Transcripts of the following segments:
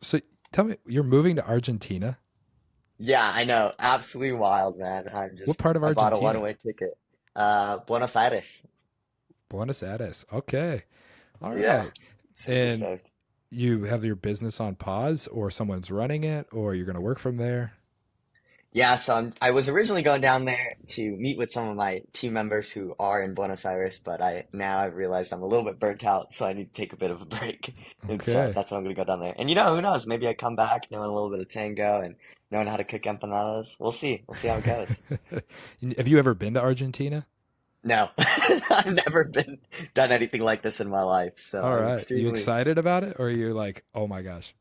So tell me, you're moving to Argentina? Yeah, I know. Absolutely wild, man. What part of I bought a Argentina? one-way ticket. Buenos Aires. Buenos Aires. Okay. All Yeah. right. Super And stoked. you have your business on pause, or someone's running it, or you're going to work from there? Yeah, so I was originally going down there to meet with some of my team members who are in Buenos Aires, but I've realized I'm a little bit burnt out, so I need to take a bit of a break. And so Okay. that's why I'm gonna go down there. And who knows? Maybe I come back knowing a little bit of tango and knowing how to cook empanadas. We'll see. We'll see how it goes. Have you ever been to Argentina? No, I've never been done anything like this in my life, so All I'm right. You extremely. excited about it, or are you like, oh my gosh?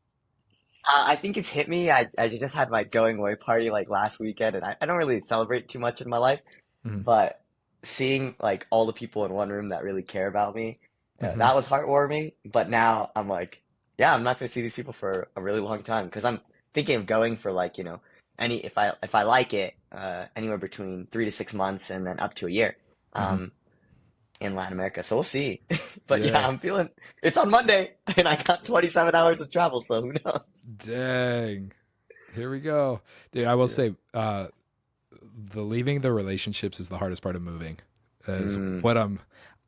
I think it's hit me. I just had my going away party like last weekend, and I don't really celebrate too much in my life, Hmm. but seeing like all the people in one room that really care about me, Hmm. that was heartwarming. But now I'm like, yeah, I'm not going to see these people for a really long time because I'm thinking of going for like, any if I like it, anywhere between 3 to 6 months and then up to a year. Hmm. Um, in Latin America. So we'll see. But yeah, Yeah. I'm feeling it's on Monday and I got 27 hours of travel, so who knows? Dang. Here we go. Dude, I will Yeah. say, the leaving the relationships is the hardest part of moving. Is Mm, what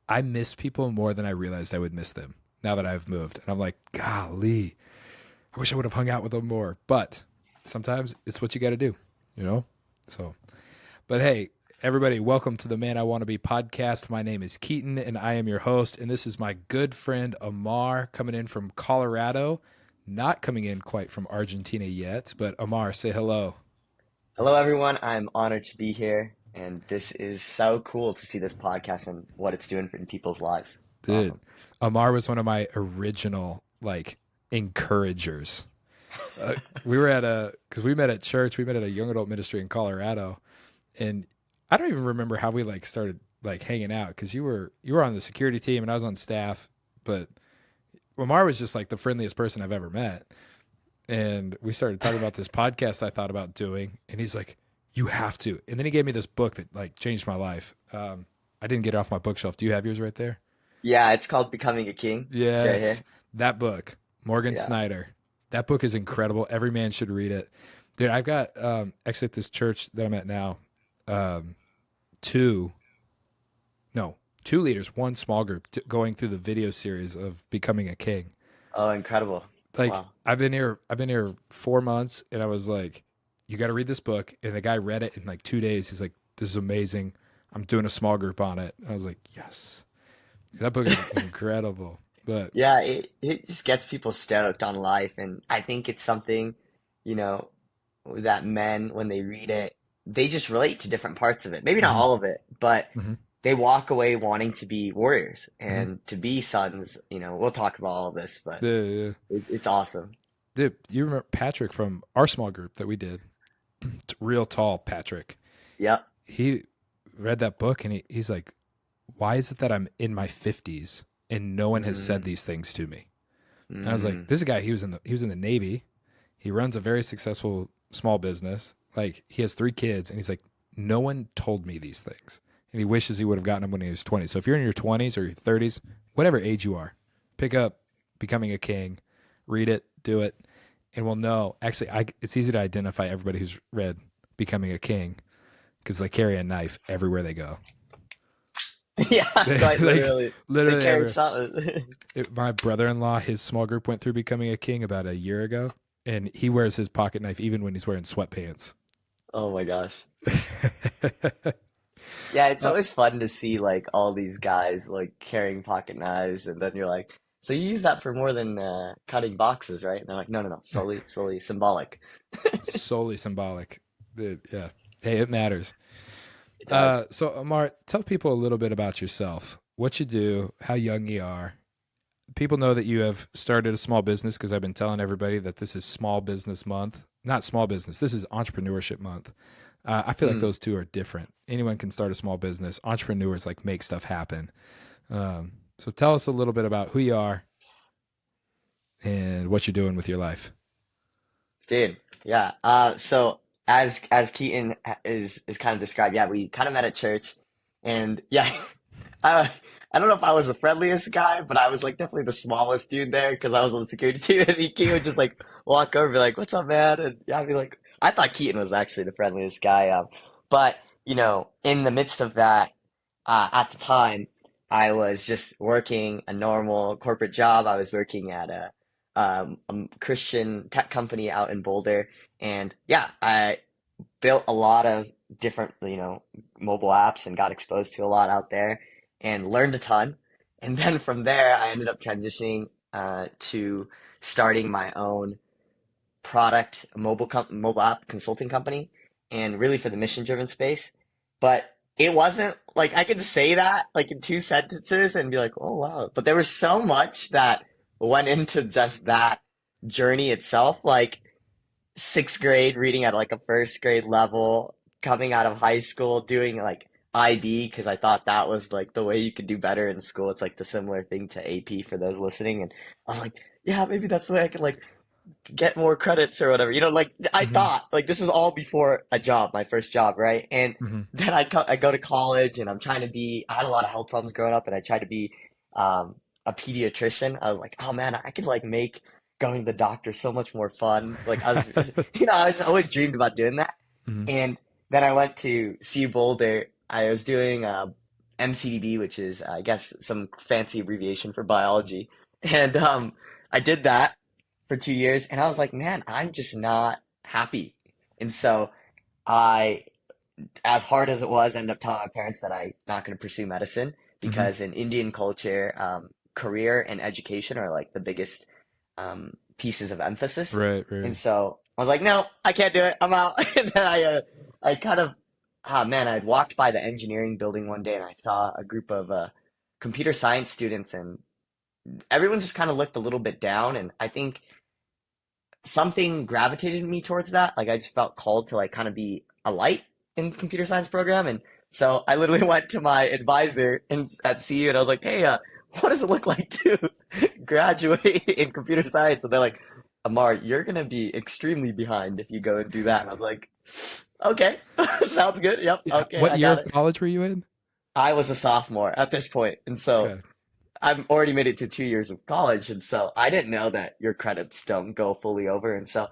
I miss people more than I realized I would miss them now that I've moved. And I'm like, golly, I wish I would have hung out with them more. But sometimes it's what you got to do, you know? So, but hey, everybody, welcome to the Man I Want to Be podcast. My name is Keaton and I am your host. And this is my good friend Amar coming in from Colorado. Not coming in quite from Argentina yet, but Amar, say hello. Hello, everyone. I'm honored to be here, and this is so cool to see this podcast and what it's doing in people's lives. It's Dude, awesome. Amar was one of my original like encouragers. We were at because we met at church. We met at a young adult ministry in Colorado, and I don't even remember how we like started like hanging out because you were on the security team and I was on staff, but Amar was just like the friendliest person I've ever met, and we started talking about this podcast I thought about doing, and he's like, "You have to," and then he gave me this book that like changed my life. I didn't get it off my bookshelf. Do you have yours right there? Yeah, it's called Becoming a King. It's right Yes, here. that book, Morgan Yeah. Snyder. That book is incredible. Every man should read it. Dude, I've got actually at this church that I'm at now, um, two no, two leaders, one small group going through the video series of becoming a king. Oh, incredible. Like Wow. I've been here 4 months, and I was like, you got to read this book. And the guy read it in like 2 days. He's like, this is amazing. I'm doing a small group on it. I was like, yes, that book is incredible. But Yeah, it just gets people stoked on life, and I think it's something, you know, that men, when they read it, they just relate to different parts of it. Maybe not mhm, all of it, but mhm, they walk away wanting to be warriors mhm. and to be sons. We'll talk about all of this, but Yeah, yeah. it's awesome. Dude, you remember Patrick from our small group that we did? Real tall Patrick. Yep. He read that book and he's like, why is it that I'm in my 50s and no one has said Mm, these things to me? And I was like, mm. this is a guy, he was in the Navy. He runs a very successful small business. Like he has 3 kids and he's like, no one told me these things. And he wishes he would have gotten them when he was 20. So if you're in your 20s or your 30s, whatever age you are, pick up Becoming a King, read it, do it, and we'll know. Actually, it's easy to identify everybody who's read Becoming a King because they carry a knife everywhere they go. Yeah, quite Like literally. They literally carry everywhere. something. My brother-in-law, his small group went through Becoming a King about a year ago, and he wears his pocket knife even when he's wearing sweatpants. Oh my gosh. Yeah, it's uh, always fun to see like all these guys like carrying pocket knives, and then you're like, so you use that for more than cutting boxes, right? And they're like, no, no, no, solely symbolic. solely symbolic. Yeah. Hey, it matters. It does. So Amar, tell people a little bit about yourself. What you do, how young you are. People know that you have started a small business because I've been telling everybody that this is Small Business Month. Not small business. This is Entrepreneurship Month. I feel like Mm. those two are different. Anyone can start a small business. Entrepreneurs like make stuff happen. So tell us a little bit about who you are and what you're doing with your life. Dude, yeah. So as Keaton is kind of described, yeah, we kind of met at church, and yeah, I I don't know if I was the friendliest guy, but I was like definitely the smallest dude there because I was on the security team. And he would just like walk over, and be like, "What's up, man?" And yeah, I'd be like, I thought Keaton was actually the friendliest guy. But in the midst of that, at the time, I was just working a normal corporate job. I was working at a Christian tech company out in Boulder, and yeah, I built a lot of different, mobile apps and got exposed to a lot out there and learned a ton. And then from there, I ended up transitioning to starting my own product mobile app consulting company, and really for the mission driven space. But it wasn't like I could say that like in two sentences and be like, oh wow. But there was so much that went into just that journey itself. Like sixth grade, reading at like a first grade level, coming out of high school, doing like IB because I thought that was like the way you could do better in school. It's like the similar thing to AP for those listening. And I was like, yeah, maybe that's the way I could like get more credits or whatever. Like I Hmm. thought like this is all before a job, my first job, right? And Hmm. then I go to college and I'm trying to be. I had a lot of health problems growing up, and I tried to be a pediatrician. I was like, oh man, I could like make going to the doctor so much more fun. Like I was, I was always dreamed about doing that. Hmm. And then I went to CU Boulder. I was doing MCDB, which is I guess some fancy abbreviation for biology, and I did that for 2 years, and I was like, man, I'm just not happy. And so I, as hard as it was, ended up telling my parents that I'm not going to pursue medicine Hmm. because in Indian culture, career and education are like the biggest pieces of emphasis. Right, And right. so I was like, no, I can't do it. I'm out. And then I kind of, ah, man, I had walked by the engineering building one day and I saw a group of computer science students, and everyone just kind of looked a little bit down. And I think something gravitated me towards that. Like I just felt called to like kind of be a light in computer science program. And so I literally went to my advisor at CU and I was like, hey, what does it look like to graduate in computer science? And they're like, Amar, you're gonna be extremely behind if you go and do that. And I was like, okay, sounds good. Yep, Yeah. okay, What I year got of it. college were you in? I was a sophomore at this point, and so Okay. I've already made it to 2 years of college, and so I didn't know that your credits don't go fully over, and so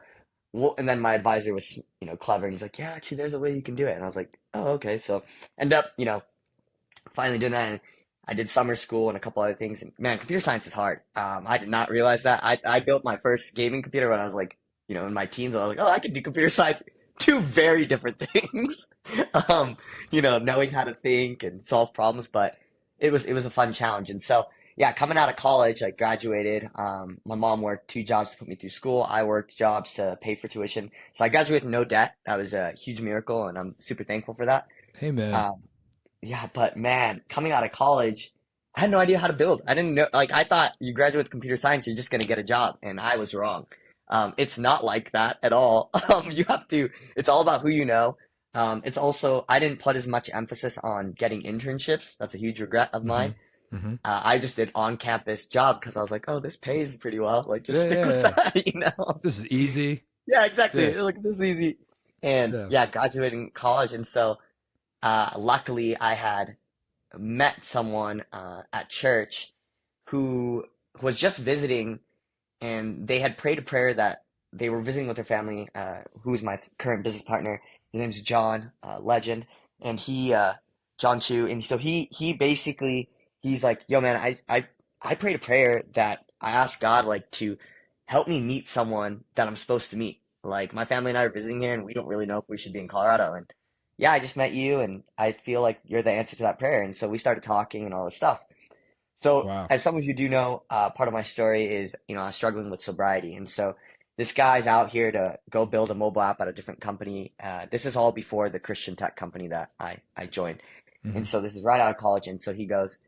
well, and then my advisor was, clever, and he's like, yeah, actually, there's a way you can do it, and I was like, oh, okay, so end up, finally doing that, and I did summer school and a couple other things, and man, computer science is hard. I did not realize that. I built my first gaming computer when I was like, in my teens. I was like, oh, I can do computer science. Two very different things. um, knowing how to think and solve problems, but it was a fun challenge, and so. Yeah, coming out of college, I graduated. My mom worked two jobs to put me through school. I worked jobs to pay for tuition. So I graduated with no debt. That was a huge miracle, and I'm super thankful for that. Hey, man. Um, yeah, but man, coming out of college, I had no idea how to build. I didn't know, like, I thought you graduate with computer science, you're just going to get a job, and I was wrong. It's not like that at all. It's all about who you know. It's also, I didn't put as much emphasis on getting internships. That's a huge regret of Hmm. mine. Hmm. I just did on-campus job because I was like, oh, this pays pretty well. Like, just Yeah, stick yeah, with yeah. that, you know? This is easy. Yeah, exactly. Yeah, Like, this is easy. And yeah. yeah, graduating college. And so, luckily, I had met someone at church who was just visiting, and they had prayed a prayer that they were visiting with their family, who is my current business partner. His name's John, Legend, and John Chu, and so he basically he's like, yo man, I prayed a prayer that I asked God like to help me meet someone that I'm supposed to meet. Like my family and I are visiting here, and we don't really know if we should be in Colorado. And yeah, I just met you, and I feel like you're the answer to that prayer. And so we started talking and all this stuff. So, Wow. as some of you do know, part of my story is, I was struggling with sobriety. And so this guy's out here to go build a mobile app at a different company. This is all before the Christian tech company that I joined. Hmm. And so this is right out of college. And so he goes,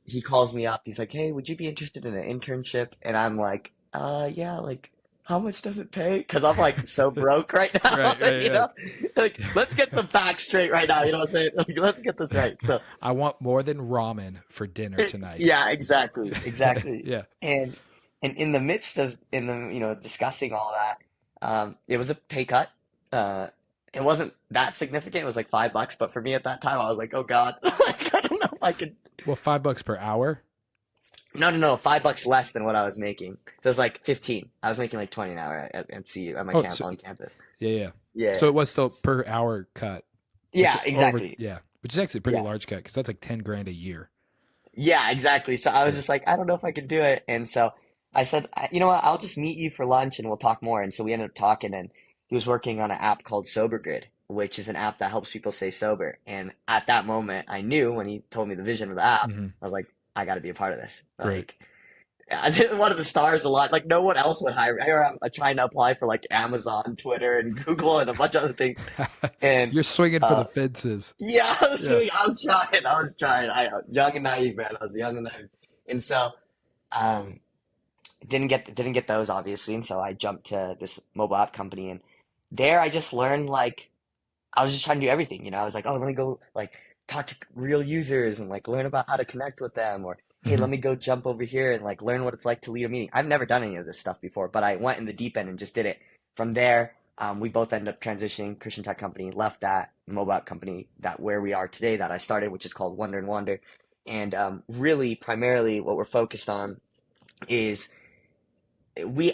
he calls me up. He's like, hey, would you be interested in an internship? And I'm like, yeah, like, how much does it pay? Because I'm like so broke right now, Right, right, Like, let's get some facts straight right now. You know what I'm saying? Like, let's get this right. right. So, I want more than ramen for dinner tonight. yeah, exactly, exactly. Yeah. And in the midst of discussing all that, it was a pay cut. Uh, it wasn't that significant. It was like $5, but for me at that time, I was like, oh God, like, don't know if I could. Well, $5 per hour. No, no, no, $5 less than what I was making. So it was like 15. I was making like 20 an hour at CU at my Oh, camp so on campus. yeah, yeah. Yeah, So it was still per hour cut, which yeah, over, exactly. yeah, which is actually a pretty Yeah, large cut because that's like 10 grand a year. yeah, exactly. So I was Yeah. just like, I don't know if I could do it. And so I said, You know what? I'll just meet you for lunch and we'll talk more." And so we ended up talking, and he was working on an app called Sober Grid, which is an app that helps people stay sober. And at that moment, I knew when he told me the vision of the app, Hmm. I was like, I got to be a part of this. Right. Like, I did one of the stars a lot. Like no one else would hire me. I'm trying to apply for like Amazon, Twitter, and Google, and a bunch of other things. And You're swinging for the uh, fences. yeah, Yeah. I was trying. I was trying. I young and naive, man. I was young and naive, and so um, didn't get those obviously. And so I jumped to this mobile app company, and there I just learned like I was just trying to do everything. I was like, oh, let me go like talk to real users and like learn about how to connect with them, or hey, Hmm. let me go jump over here and like learn what it's like to lead a meeting. I've never done any of this stuff before, but I went in the deep end and just did it. From there, we both ended up transitioning. Christian tech company, left that mobile app company that where we are today that I started, which is called Wonder and Wander. And really, primarily, what we're focused on is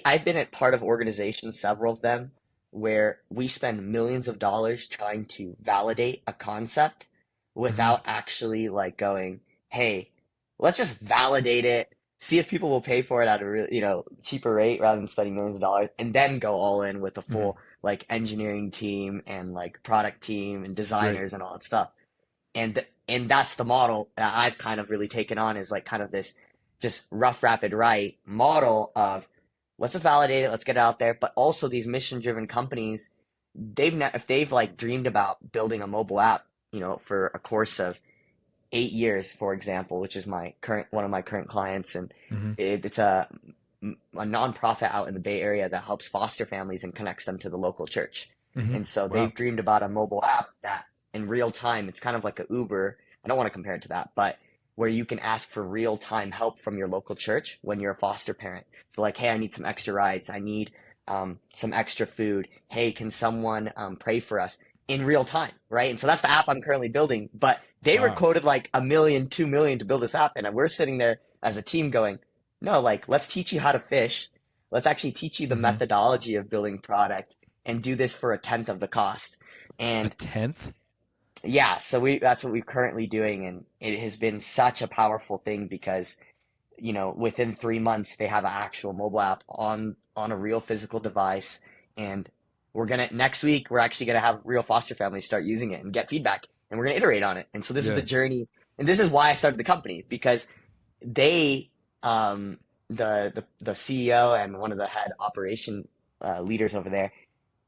I've been at part of organizations, several of them, where we spend millions of dollars trying to validate a concept Hmm. without actually like going, hey, let's just validate it, see if people will pay for it at a real, cheaper rate rather than spending millions of dollars, and then go all in with a Hmm. full like engineering team and like product team and Right. designers and all that stuff. And that's the model that I've kind of really taken on, is like kind of this just rough, rapid, right model of let's just validate it, let's get it out there. But also these mission driven companies, if they've like dreamed about building a mobile app, for a course of 8 years, for example, which is my current one of my current clients, and Hmm. it's a nonprofit out in the Bay Area that helps foster families and connects them to the local church. Hmm. And so Wow. they've dreamed about a mobile app that in real time, it's kind of like a Uber. I don't want to compare it to that, but where you can ask for real time help from your local church when you're a foster parent. So like, hey, I need some extra rides. I need some extra food. Hey, can someone pray for us in real time, right? And so that's the app I'm currently building. But they were Wow. quoted like 1 million, 2 million to build this app, and we're sitting there as a team going, no, like let's teach you how to fish. Let's actually teach you the Hmm. methodology of building product and do this for a tenth of the cost. A And tenth. yeah, so we that's what we're currently doing, and it has been such a powerful thing because within 3 months they have an actual mobile app on a real physical device, and next week we're actually gonna have real foster families start using it and get feedback, and we're gonna iterate on it. And so this is the Yeah. journey, and this is why I started the company, because they the CEO and one of the head operation leaders over there,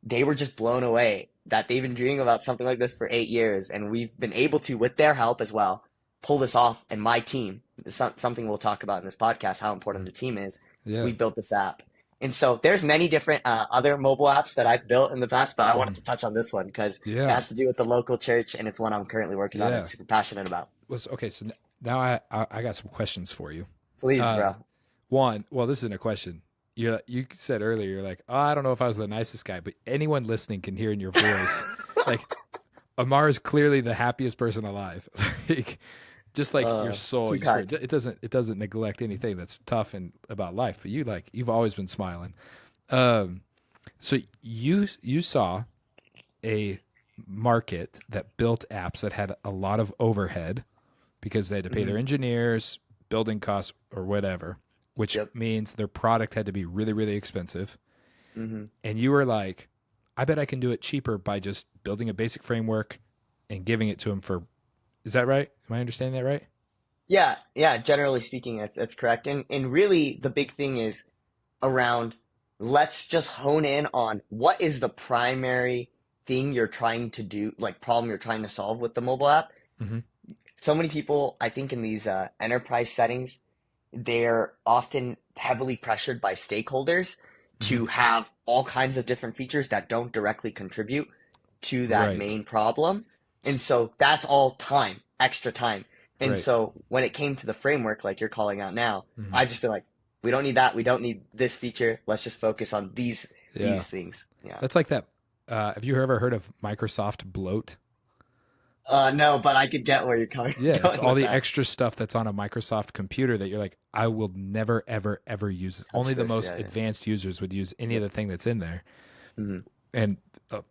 they were just blown away that they've been dreaming about something like this for 8 years, and we've been able to, with their help as well, pull this off. And my team, something we'll talk about in this podcast, how important Mm. the team is. Yeah. We built this app, and so there's many different other mobile apps that I've built in the past, but I wanted Mhm. to touch on this one because it Yeah. has to do with the local church, and it's one I'm currently working on and Yeah. super passionate about. Okay. So now I got some questions for you. Please, Uh, bro. One, well, this isn't a question. You said earlier, you're like, oh, I don't know if I was the nicest guy, but anyone listening can hear in your voice, like Amar is clearly the happiest person alive. Like, just like your soul, Too you swear kind. it doesn't neglect anything that's tough and about life. But you've always been smiling. Um, so you saw a market that built apps that had a lot of overhead because they had to pay their Hmm. engineers, building costs, or whatever, which Yep. means their product had to be really, really expensive. Hmm. And you were like, I bet I can do it cheaper by just building a basic framework and giving it to them for. Is that right? Am I understanding that right? Yeah, yeah. Generally speaking, that's correct. And really, the big thing is around, let's just hone in on what is the primary thing you're trying to do, like problem you're trying to solve with the mobile app. Mm-hmm. So many people, I think, in these enterprise settings, they're often heavily pressured by stakeholders Mm-hmm. to have all kinds of different features that don't directly contribute to that Right. main problem. And so that's all time, extra time. And Right. so when it came to the framework, like you're calling out now, Mm-hmm. I've just been like, we don't need that. We don't need this feature. Let's just focus on Yeah. these things. Yeah. That's like that. Have you ever heard of Microsoft bloat? No, but I could get where you're coming Yeah, it's going all with the that. extra stuff that's on a Microsoft computer that you're like, I will never, ever, ever use it. Only Touch the this, most yeah, yeah. advanced users would use any of the thing that's in there. Mhm. And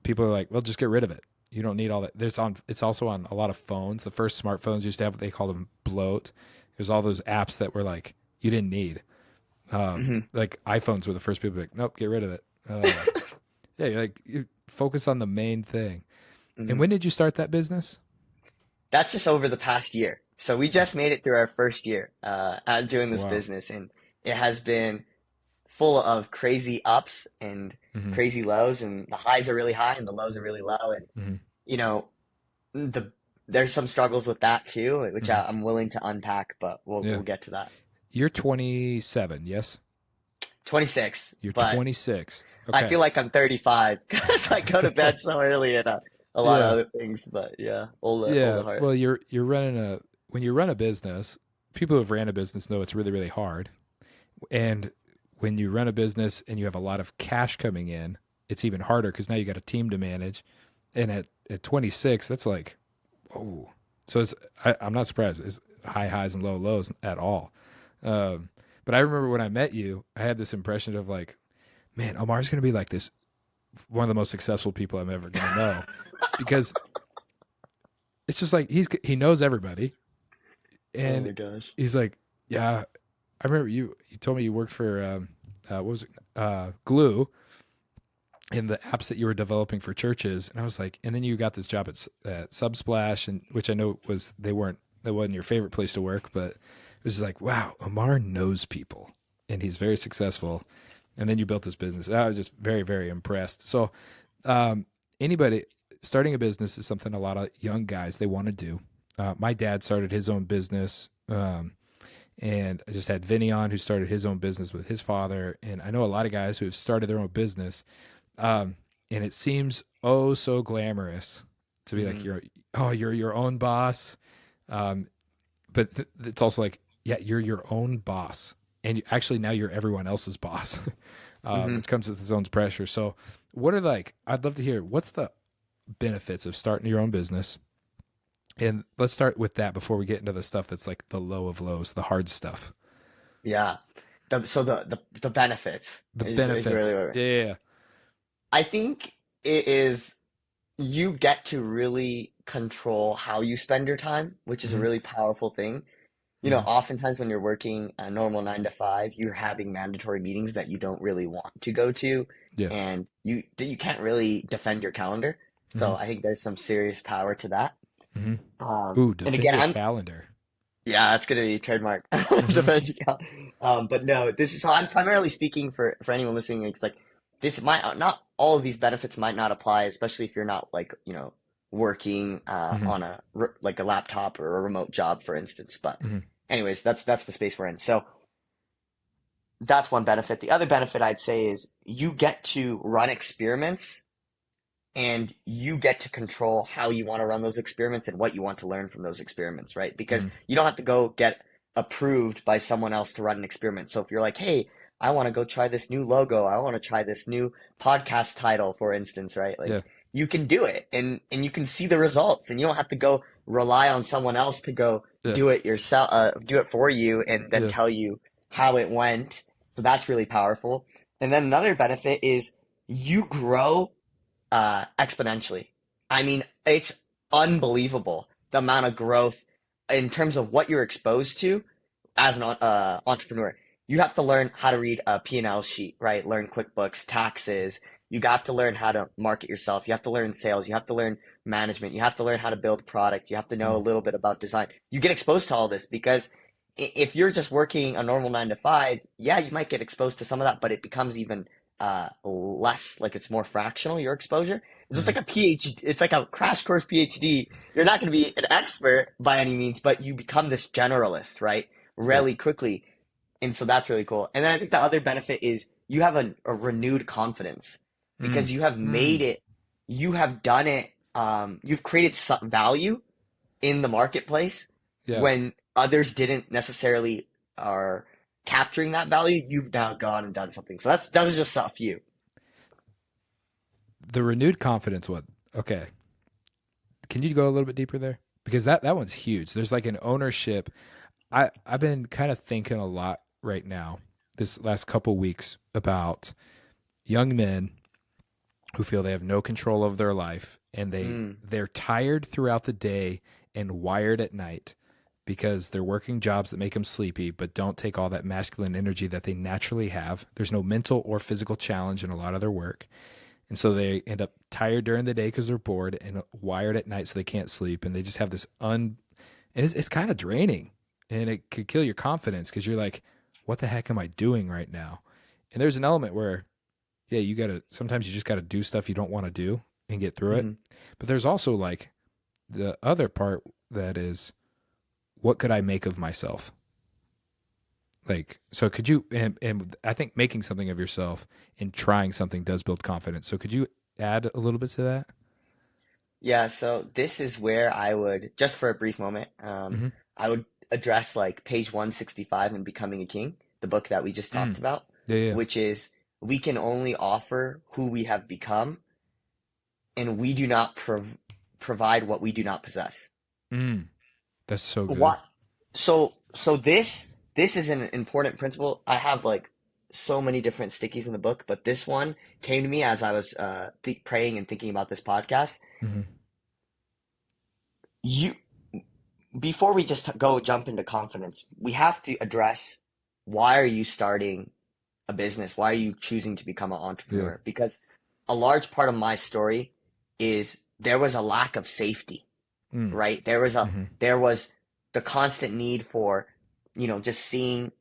people are like, well, just get rid of it. You don't need all that. It's also on a lot of phones. The first smartphones used to have what they call them bloat. There's all those apps that were like, you didn't need. Mhm. Like iPhones were the first people like, nope, get rid of it. Yeah, you're like, you focus on the main thing. And Mhm. when did you start that business? That's just over the past year. So we just made it through our first year at doing this Wow. business, and it has been full of crazy ups and Hmm. crazy lows, and the highs are really high and the lows are really low, and Hmm. you know the there's some struggles with that too, which Hmm. I'm willing to unpack, but we'll Yeah. get to that. You're 27, yes? 26, You're but 26. I Okay. feel like I'm 35 because I go to bed so early and a lot of Yeah. other things. But yeah, old Yeah. at heart. Well, you're running a when you run a business, people who've ran a business know it's really, really hard. And when you run a business and you have a lot of cash coming in, it's even harder because now you got a team to manage. And at 26, that's like, oh. So I'm not surprised. It's high highs and low lows at all. Um, but I remember when I met you, I had this impression of like, man, Omar's going to be like this, one of the most successful people I'm ever going to know, because it's just like he knows everybody, Oh and my gosh. he's like, yeah, I remember you told me you worked for what was it, Glue in the apps that you were developing for churches, and I was like, and then you got this job at Subsplash, and which I know was that wasn't your favorite place to work, but it was just like, wow, Amar knows people, and he's very successful. And then you built this business. I was just very, very impressed. So, um, anybody starting a business is something a lot of young guys they want to do. My dad started his own business, and I just had Vinny on who started his own business with his father. And I know a lot of guys who have started their own business, and it seems oh so glamorous to be like Hmm. you're your own boss, um, but it's also like yeah you're your own boss, and actually now you're everyone else's boss, Hmm. which comes with its own pressure. So, what are like? I'd love to hear what's the benefits of starting your own business, and let's start with that before we get into the stuff that's like the low of lows, the hard stuff, Yeah. So the benefits the is really benefits. what Yeah, yeah, yeah. I think it is. You get to really control how you spend your time, which is a Mm-hmm, really powerful thing. mm-hmm, Oftentimes when you're working a normal 9 to 5, you're having mandatory meetings that you don't really want to go to, yeah. and you can't really defend your calendar. Mm-hmm, So I think there's some serious power to that. mm-hmm. Ooh, And defend again, your I'm calendar. yeah, that's gonna be trademark. Mm-hmm, Defend your calendar. But no, this is so I'm primarily speaking for anyone listening. It's like this might not all of these benefits might not apply, especially if you're not like working mm-hmm, on like a laptop or a remote job, for instance. But mm-hmm. anyways, that's the space we're in. So that's one benefit. The other benefit I'd say is you get to run experiments and you get to control how you want to run those experiments and what you want to learn from those experiments, right? Because Mm-hmm. you don't have to go get approved by someone else to run an experiment. So if you're like, hey, I want to go try this new logo, I want to try this new podcast title, for instance, right? Yeah, Like you can do it and you can see the results and you don't have to go rely on someone else to go yeah, do it yourself, do it for you and then yeah. tell you how it went. So that's really powerful. And then another benefit is you grow exponentially. I mean, it's unbelievable the amount of growth in terms of what you're exposed to as an entrepreneur. You have to learn how to read a P&L sheet, right? Learn QuickBooks, taxes. You have to learn how to market yourself. You have to learn sales. You have to learn management. You have to learn how to build product. You have to know a Mm-hmm. little bit about design. You get exposed to all this because if you're just working a normal 9 to 5, yeah, you might get exposed to some of that, but it becomes even less like it's more fractional, your exposure. It's just Mm-hmm. like a PhD. It's like a crash course PhD. You're not going to be an expert by any means, but you become this generalist, right? Yeah. Really quickly. And so that's really cool. And then I think the other benefit is you have a renewed confidence because you have made Mm-hmm. it, you have done it, you've created some value in the marketplace Yeah. when others didn't necessarily are capturing that value. You've now gone and done something. So that's just a few. The renewed confidence one. Okay. can you go a little bit deeper there? Because that one's huge. There's like an ownership. I've been kind of thinking a lot right now, this last couple weeks, about young men who feel they have no control of their life, and Mm, they're tired throughout the day and wired at night because they're working jobs that make them sleepy but don't take all that masculine energy that they naturally have. There's no mental or physical challenge in a lot of their work. And so they end up tired during the day because they're bored, and wired at night so they can't sleep. And they just have this and it's kind of draining, and it could kill your confidence because you're like, what the heck am I doing right now? And there's an element where, yeah, sometimes you just got to do stuff you don't want to do and get through it. mhm. But there's also like the other part that is, what could I make of myself? Like, so could you, and I think making something of yourself and trying something does build confidence. So could you add a little bit to that? Yeah, so this is where I would, just for a brief moment, Mm-hmm. I would address like page 165 in Becoming a King, the book that we just talked Mm. about, Yeah, yeah. which is we can only offer who we have become, and we do not provide what we do not possess. Mm. That's so good. What? So this is an important principle. I have like so many different stickies in the book, but this one came to me as I was th praying and thinking about this podcast. Mm-hmm. You Before we just go jump into confidence, we have to address, why are you starting a business? Why are you choosing to become an Yeah. entrepreneur? Because a large part of my story is there was a lack of safety, Mm. right? Mm-hmm. There was the constant need for, just seeing,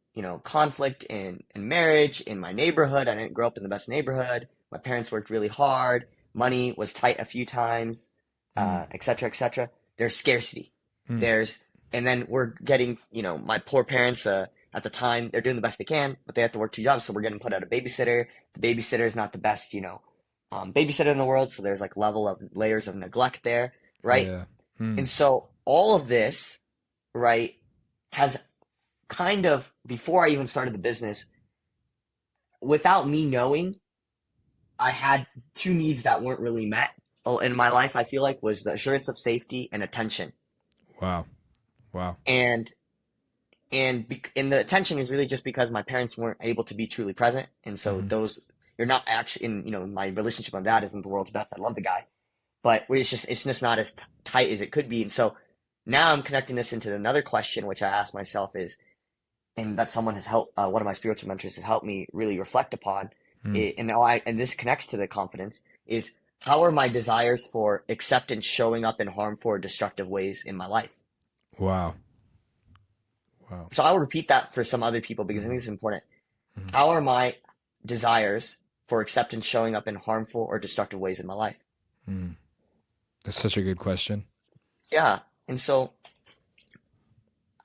conflict in marriage, in my neighborhood. I didn't grow up in the best neighborhood. My parents worked really hard. Money was tight a few times, Mm. et cetera, et cetera. There's scarcity. Mm. There's, and then we're getting, my poor parents, at the time, they're doing the best they can, but they have to work two jobs. So we're getting put out a babysitter. The babysitter is not the best, babysitter in the world. So there's like layers of neglect there, right? Yeah. Mm. And so all of this, right, has kind of, before I even started the business, without me knowing, I had two needs that weren't really met in my life, I feel like, was the assurance of safety and attention. Wow. Wow. And and the attention is really just because my parents weren't able to be truly present. And so Mm-hmm. those, you're not actually in, my relationship with dad isn't the world's best. I love the guy, but it's just not as tight as it could be. And so now I'm connecting this into another question, which I ask myself is, and that someone has helped, one of my spiritual mentors has helped me really reflect upon Mm. it, and now and this connects to the confidence, is how are my desires for acceptance showing up in harmful or destructive ways in my life? Wow. Wow. So I'll repeat that for some other people because I Mm-hmm. think this is important. Mm-hmm. How are my desires for acceptance showing up in harmful or destructive ways in my life? Mm. That's such a good question. Yeah. And so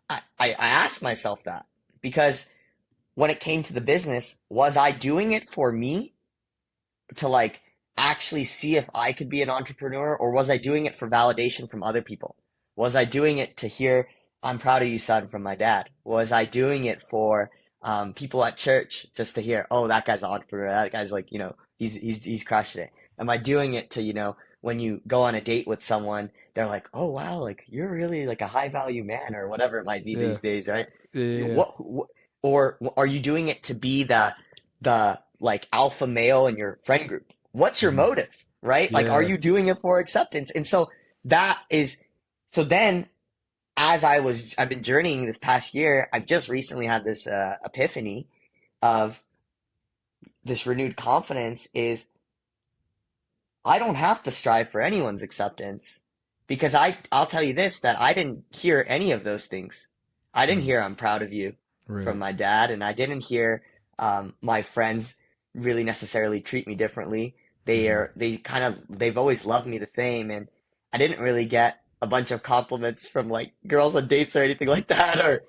I asked myself that because when it came to the business, was I doing it for me to like actually see if I could be an entrepreneur, or was I doing it for validation from other people? Was I doing it to hear, I'm proud of you, son, from my dad? Was I doing it for people at church just to hear, oh, that guy's an entrepreneur. That guy's like, he's crushing it. Am I doing it to, when you go on a date with someone, they're like, oh, wow, like you're really like a high value man or whatever it might be Yeah. these days, right? Yeah. Yeah. What or are you doing it to be the like alpha male in your friend group? What's your Mm-hmm. motive, right? Like, are Yeah. you doing it for acceptance? And so that is, so then I've been journeying this past year. I've just recently had this epiphany of this renewed confidence is I don't have to strive for anyone's acceptance because I'll tell you this, that I didn't hear any of those things. I didn't Mm. hear I'm proud of you from Right. my dad, and I didn't hear my friends really necessarily treat me differently. Mm-hmm. They've always loved me the same, and I didn't really get a bunch of compliments from like girls on dates or anything like that, or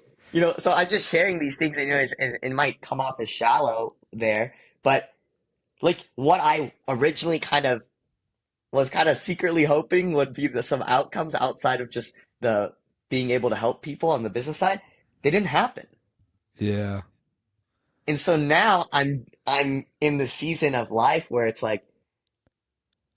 so I'm just sharing these things, and it might come off as shallow there, but like what I originally kind of secretly hoping would be some outcomes outside of just the being able to help people on the business side, they didn't happen. Yeah. And so now I'm in the season of life where it's like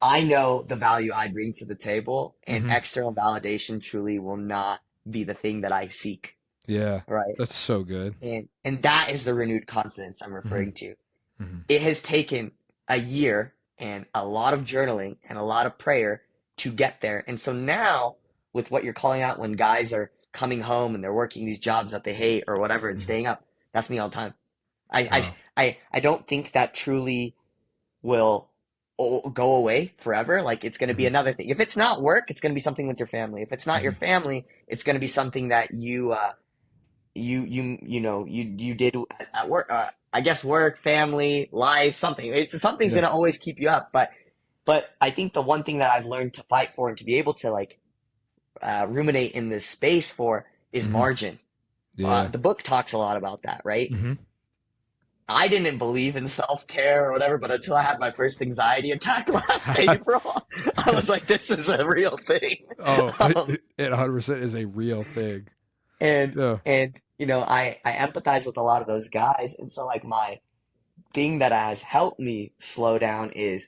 I know the value I bring to the table, and Hmm. external validation truly will not be the thing that I seek, Yeah, right? that's so good. And that is the renewed confidence I'm Hmm. referring to. Hmm. It has taken a year and a lot of journaling and a lot of prayer to get there. And so now, with what you're calling out when guys are coming home and they're working these jobs that they hate or whatever and Hmm. staying up, that's me all the time. I, Wow. I don't think that truly will go away forever. Like it's going to be Hmm. another thing. If it's not work, it's going to be something with your family. If it's not your Hmm. family, it's going to be something that you did at work. I guess work, family, life, something. Something's Yeah. going to always keep you up. But I think the one thing that I've learned to fight for and to be able to like ruminate in this space for is Hmm. margin. Yeah. The book talks a lot about that, right? Hmm. I didn't believe in self care or whatever, but until I had my first anxiety attack last April, I was like, this is a real thing. Oh, Um, it 100% is a real thing. and Yeah. and I empathize with a lot of those guys, and so like my thing that has helped me slow down is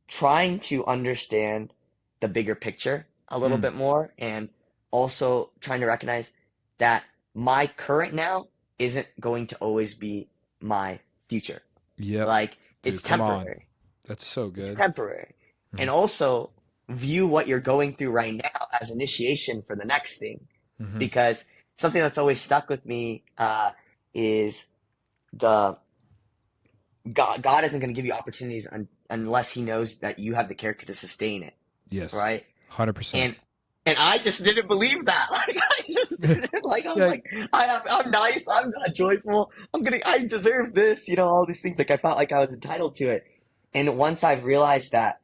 trying to understand the bigger picture a little Mm. bit more, and also trying to recognize that my current now isn't going to always be my future. Yep. Like Dude, it's come on. temporary. That's so It's good. temporary. Hmm. And also view what you're going through right now as initiation for the next thing. Hmm. Because something that's always stuck with me is the God isn't going to give you opportunities unless He knows that you have the character to sustain it, Yes. right? 100%. And and I just didn't believe that. Like I just didn't. Like I was Yeah. like, I'm nice. I'm joyful. I deserve this. All these things. Like I felt like I was entitled to it. And once I've realized that,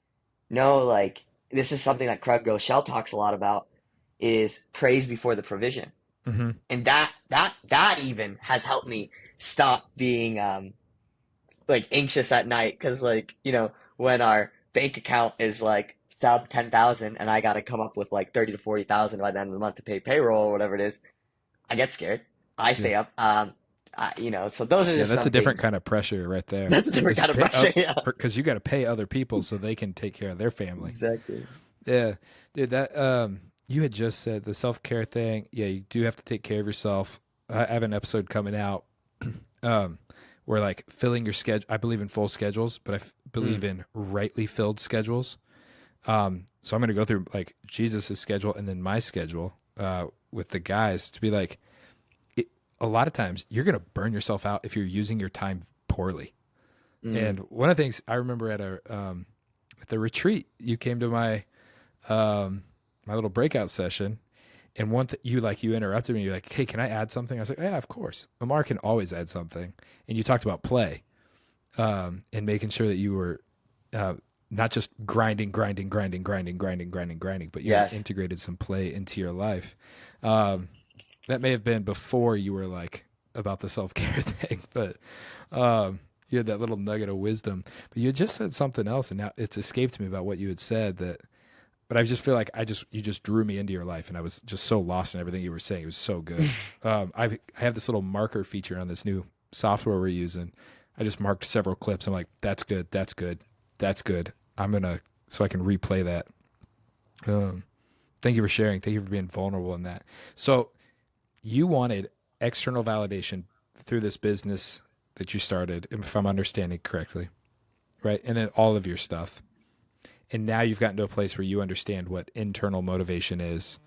no, like this is something that Craig Groeschel talks a lot about, is praise before the provision, Hmm. and that even has helped me stop being like anxious at night because like when our bank account is like sub 10,000 and I got to come up with like 30 to 40,000 by the end of the month to pay payroll or whatever it is, I get scared. I Yeah. stay up. So those are Yeah. just That's a some different things. kind of pressure right there. That's a different Is kind of pay pressure. Yeah, because you got to pay other people so they can take care of their family. exactly. Yeah. Dude, that you had just said the self-care thing. Yeah, you do have to take care of yourself. I have an episode coming out um where like filling your schedule. I believe in full schedules, but believe Mm, in rightly filled schedules. So I'm going to go through like Jesus's schedule and then my schedule with the guys to be like, it, a lot of times you're going to burn yourself out if you're using your time poorly. mm. And one of the things I remember at the retreat, you came to my little breakout session, and you interrupted me. You're like, "Hey, can I add something?" I was like, "Yeah, of course." Amar can always add something, and you talked about play and making sure that you were uh, not just grinding, but you had Yes. integrated some play into your life. Um, that may have been before you were like about the self care thing, but you had that little nugget of wisdom. But you had just said something else, and now it's escaped me about what you had said. But I just feel like you just drew me into your life, and I was just so lost in everything you were saying. It was so good. I have this little marker feature on this new software we're using. I just marked several clips. I'm like, that's good, that's good, that's good. So I can replay that. Um, thank you for sharing. Thank you for being vulnerable in that. So you wanted external validation through this business that you started, if I'm understanding correctly, right? And then all of your stuff. And now you've gotten to a place where you understand what internal motivation is.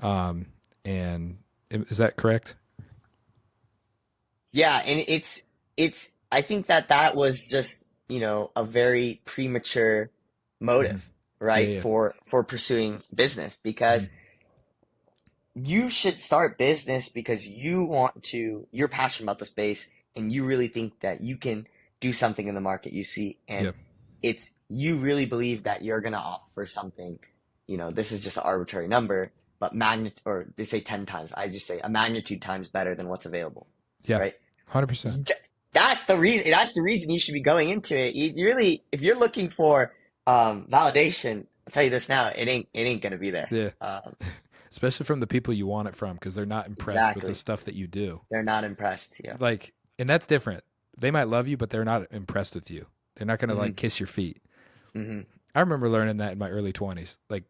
Um, and is that correct? Yeah, and it's I think that was just, a very premature Mm-hmm. motive, Yeah, right? yeah. For pursuing business Mm-hmm. because you should start business because you're passionate about the space and you really think that you can do something in the market you see, and Yeah. you really believe that you're going to offer something. This is just an arbitrary number, but or they say 10 times. I just say a magnitude times better than what's available, Yeah. right? 100%. That's the reason you should be going into it. You really, if you're looking for validation, I'll tell you this now, it ain't gonna be there. Yeah. Um, Especially from the people you want it from because they're not impressed with the exactly. stuff that you do. They're not impressed. Yeah. Like, and that's different. They might love you, but they're not impressed with you. They're not going to Hmm. like kiss your feet. Hmm. I remember learning that in my early 20s. Like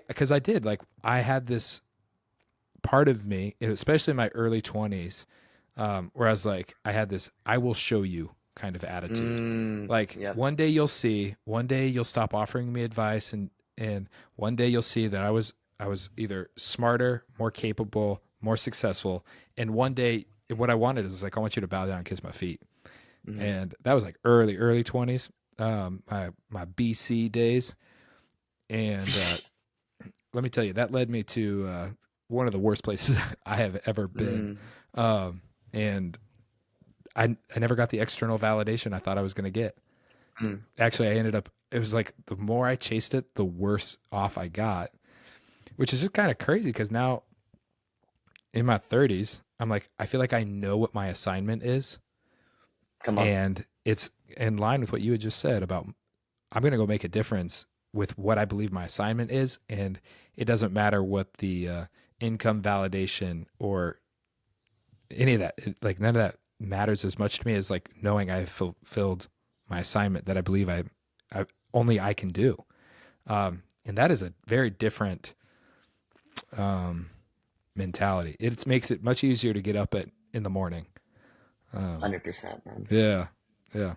because I did, like, I had this part of me, especially in my early 20s, where I was like, I had this I will show you kind of attitude. Like, Yep. one day you'll see, one day you'll stop offering me advice, and one day you'll see that I was either smarter, more capable, more successful, and one day what I wanted is like, I want you to bow down and kiss my feet. Mm-hmm. And that was like early 20s, my BC days. And let me tell you, that led me to one of the worst places I have ever been. Mm, And I never got the external validation I thought I was going to get. mm, Actually, I ended up, it was like the more I chased it, the worse off I got, which is just kind of crazy because now in my 30s, I'm like, I feel like I know what my assignment is. come on. And it's in line with what you had just said about I'm going to go make a difference with what I believe my assignment is. And it doesn't matter what the income validation or any of that, like, none of that matters as much to me as like knowing I've fulfilled my assignment that I believe I only I can do. And that is a very different um, mentality. It makes it much easier to get up at in the morning. Um, 100%, man. yeah, yeah.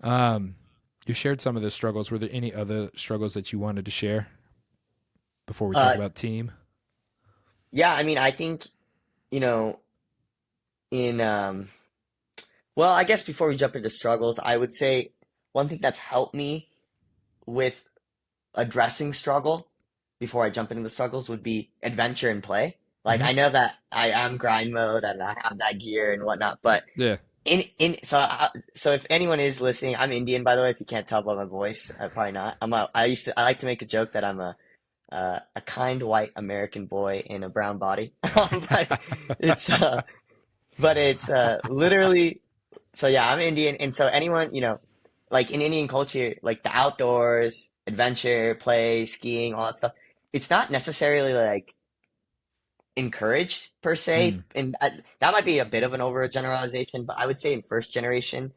Um, you shared some of the struggles. Were there any other struggles that you wanted to share before we talk Uh, about team? yeah, I mean, I think, you know, in well, I guess before we jump into struggles, I would say one thing that's helped me with addressing struggle before I jump into the struggles would be adventure and play. Like Hmm. I know that I am grind mode and I have that gear and whatnot, but Yeah. so if anyone is listening, I'm Indian by the way. If you can't tell by my voice, probably not. I like to make a joke that I'm a kind white American boy in a brown body, but it's literally so yeah, I'm Indian, and so anyone, like in Indian culture, like the outdoors, adventure, play, skiing, all that stuff, it's not necessarily like encouraged per se, Mm. and that might be a bit of an overgeneralization, but I would say in first generation,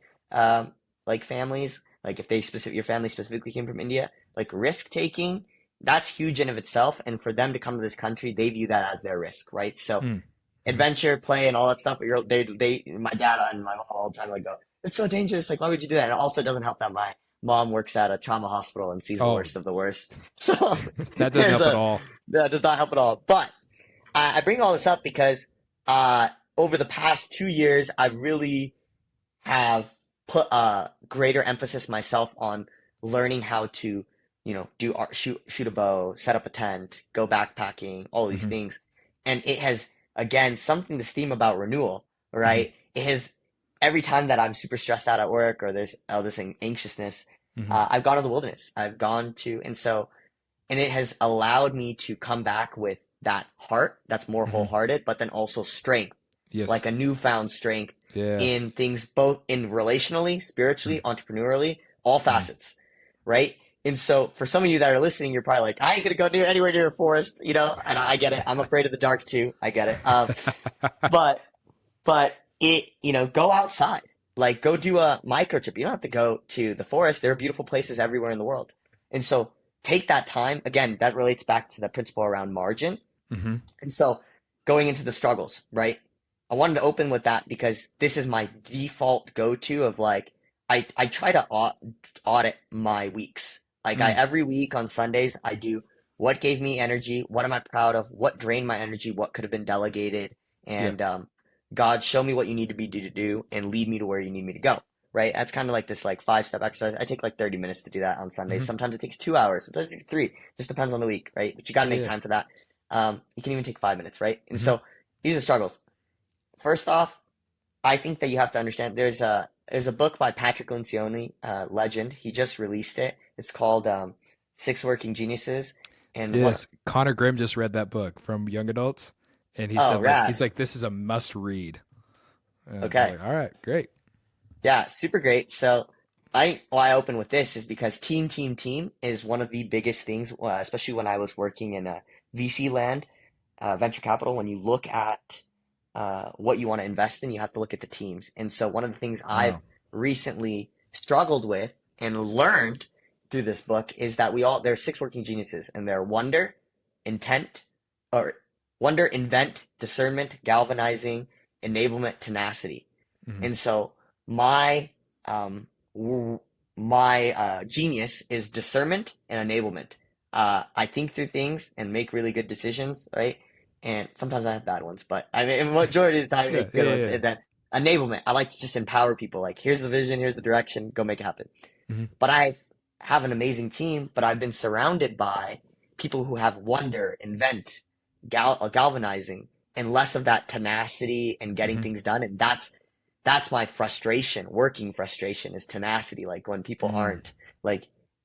like families, like if your family specifically came from India, like risk taking, that's huge in of itself, and for them to come to this country, they view that as their risk, right? So Mm. Hmm. adventure, play, and all that stuff. But my dad and my mom all the time like go, it's so dangerous. Like, why would you do that? And it also doesn't help that my mom works at a trauma hospital and sees the Oh, worst of the worst. So that doesn't there's help at a all. that does not help at all. But I bring all this up because over the past 2 years, I really have put greater emphasis myself on learning how to, do art, shoot a bow, set up a tent, go backpacking, all these Hmm. things. And it has, again, something to theme about renewal, Hmm. right? It has, every time that I'm super stressed out at work or there's all this anxiousness, Hmm. I've gone to the wilderness. And it has allowed me to come back with that heart that's more Hmm. wholehearted, but then also strength, Yes. like a newfound strength Yeah. in things both in relationally, spiritually, entrepreneurially, all Hmm. facets, right? And so for some of you that are listening, you're probably like, I ain't gonna go anywhere near a forest, and I get it. I'm afraid of the dark too. I get it. But but go outside. Like go do a micro trip. You don't have to go to the forest. There are beautiful places everywhere in the world. And so take that time. Again, that relates back to the principle around margin. Hmm. And so going into the struggles, right? I wanted to open with that because this is my default go-to of like I try to audit my weeks. Like I Mm. every week on Sundays I do what gave me energy, what am I proud of, what drained my energy, what could have been delegated, Yeah. and God show me what you need to be to do and lead me to where you need me to go. Right? That's kind of like this like 5-step exercise. I take like 30 minutes to do that on Sundays. Hmm. Sometimes it takes 2 hours, sometimes it takes three. Just depends on the week, right? But you got to make Yeah. time for that. You can even take 5 minutes, right? And Hmm. so these are struggles. First off, I think that you have to understand there's a book by Patrick Lencioni, legend. He just released it. It's called Six Working Geniuses. And one Yes. Connor Grimm just read that book from young adults, and he oh said like rad. this is a must read. And I was Okay. like, all right, great. Yeah, super great. So why I open with this is because team is one of the biggest things, especially when I was working in VC land, venture capital. When you look at what you want to invest in, you have to look at the teams. And so one of the things I've Oh. recently struggled with and learned through this book is that there's six working geniuses, and they're intent, or wonder, invent, discernment, galvanizing, enablement, tenacity. Hmm. And so my my genius is discernment and enablement. I think through things and make really good decisions, right? And sometimes I have bad ones, but I mean, majority of the time I Yeah, make yeah, good yeah, ones. yeah. And then enablement, I like to just empower people. Like, here's the vision, here's the direction, go make it happen. Hmm. But I have an amazing team, but I've been surrounded by people who have wonder, invent, galvanizing, and less of that tenacity and getting Hmm. things done. And that's my frustration. Working frustration is tenacity, like when people Mm. aren't like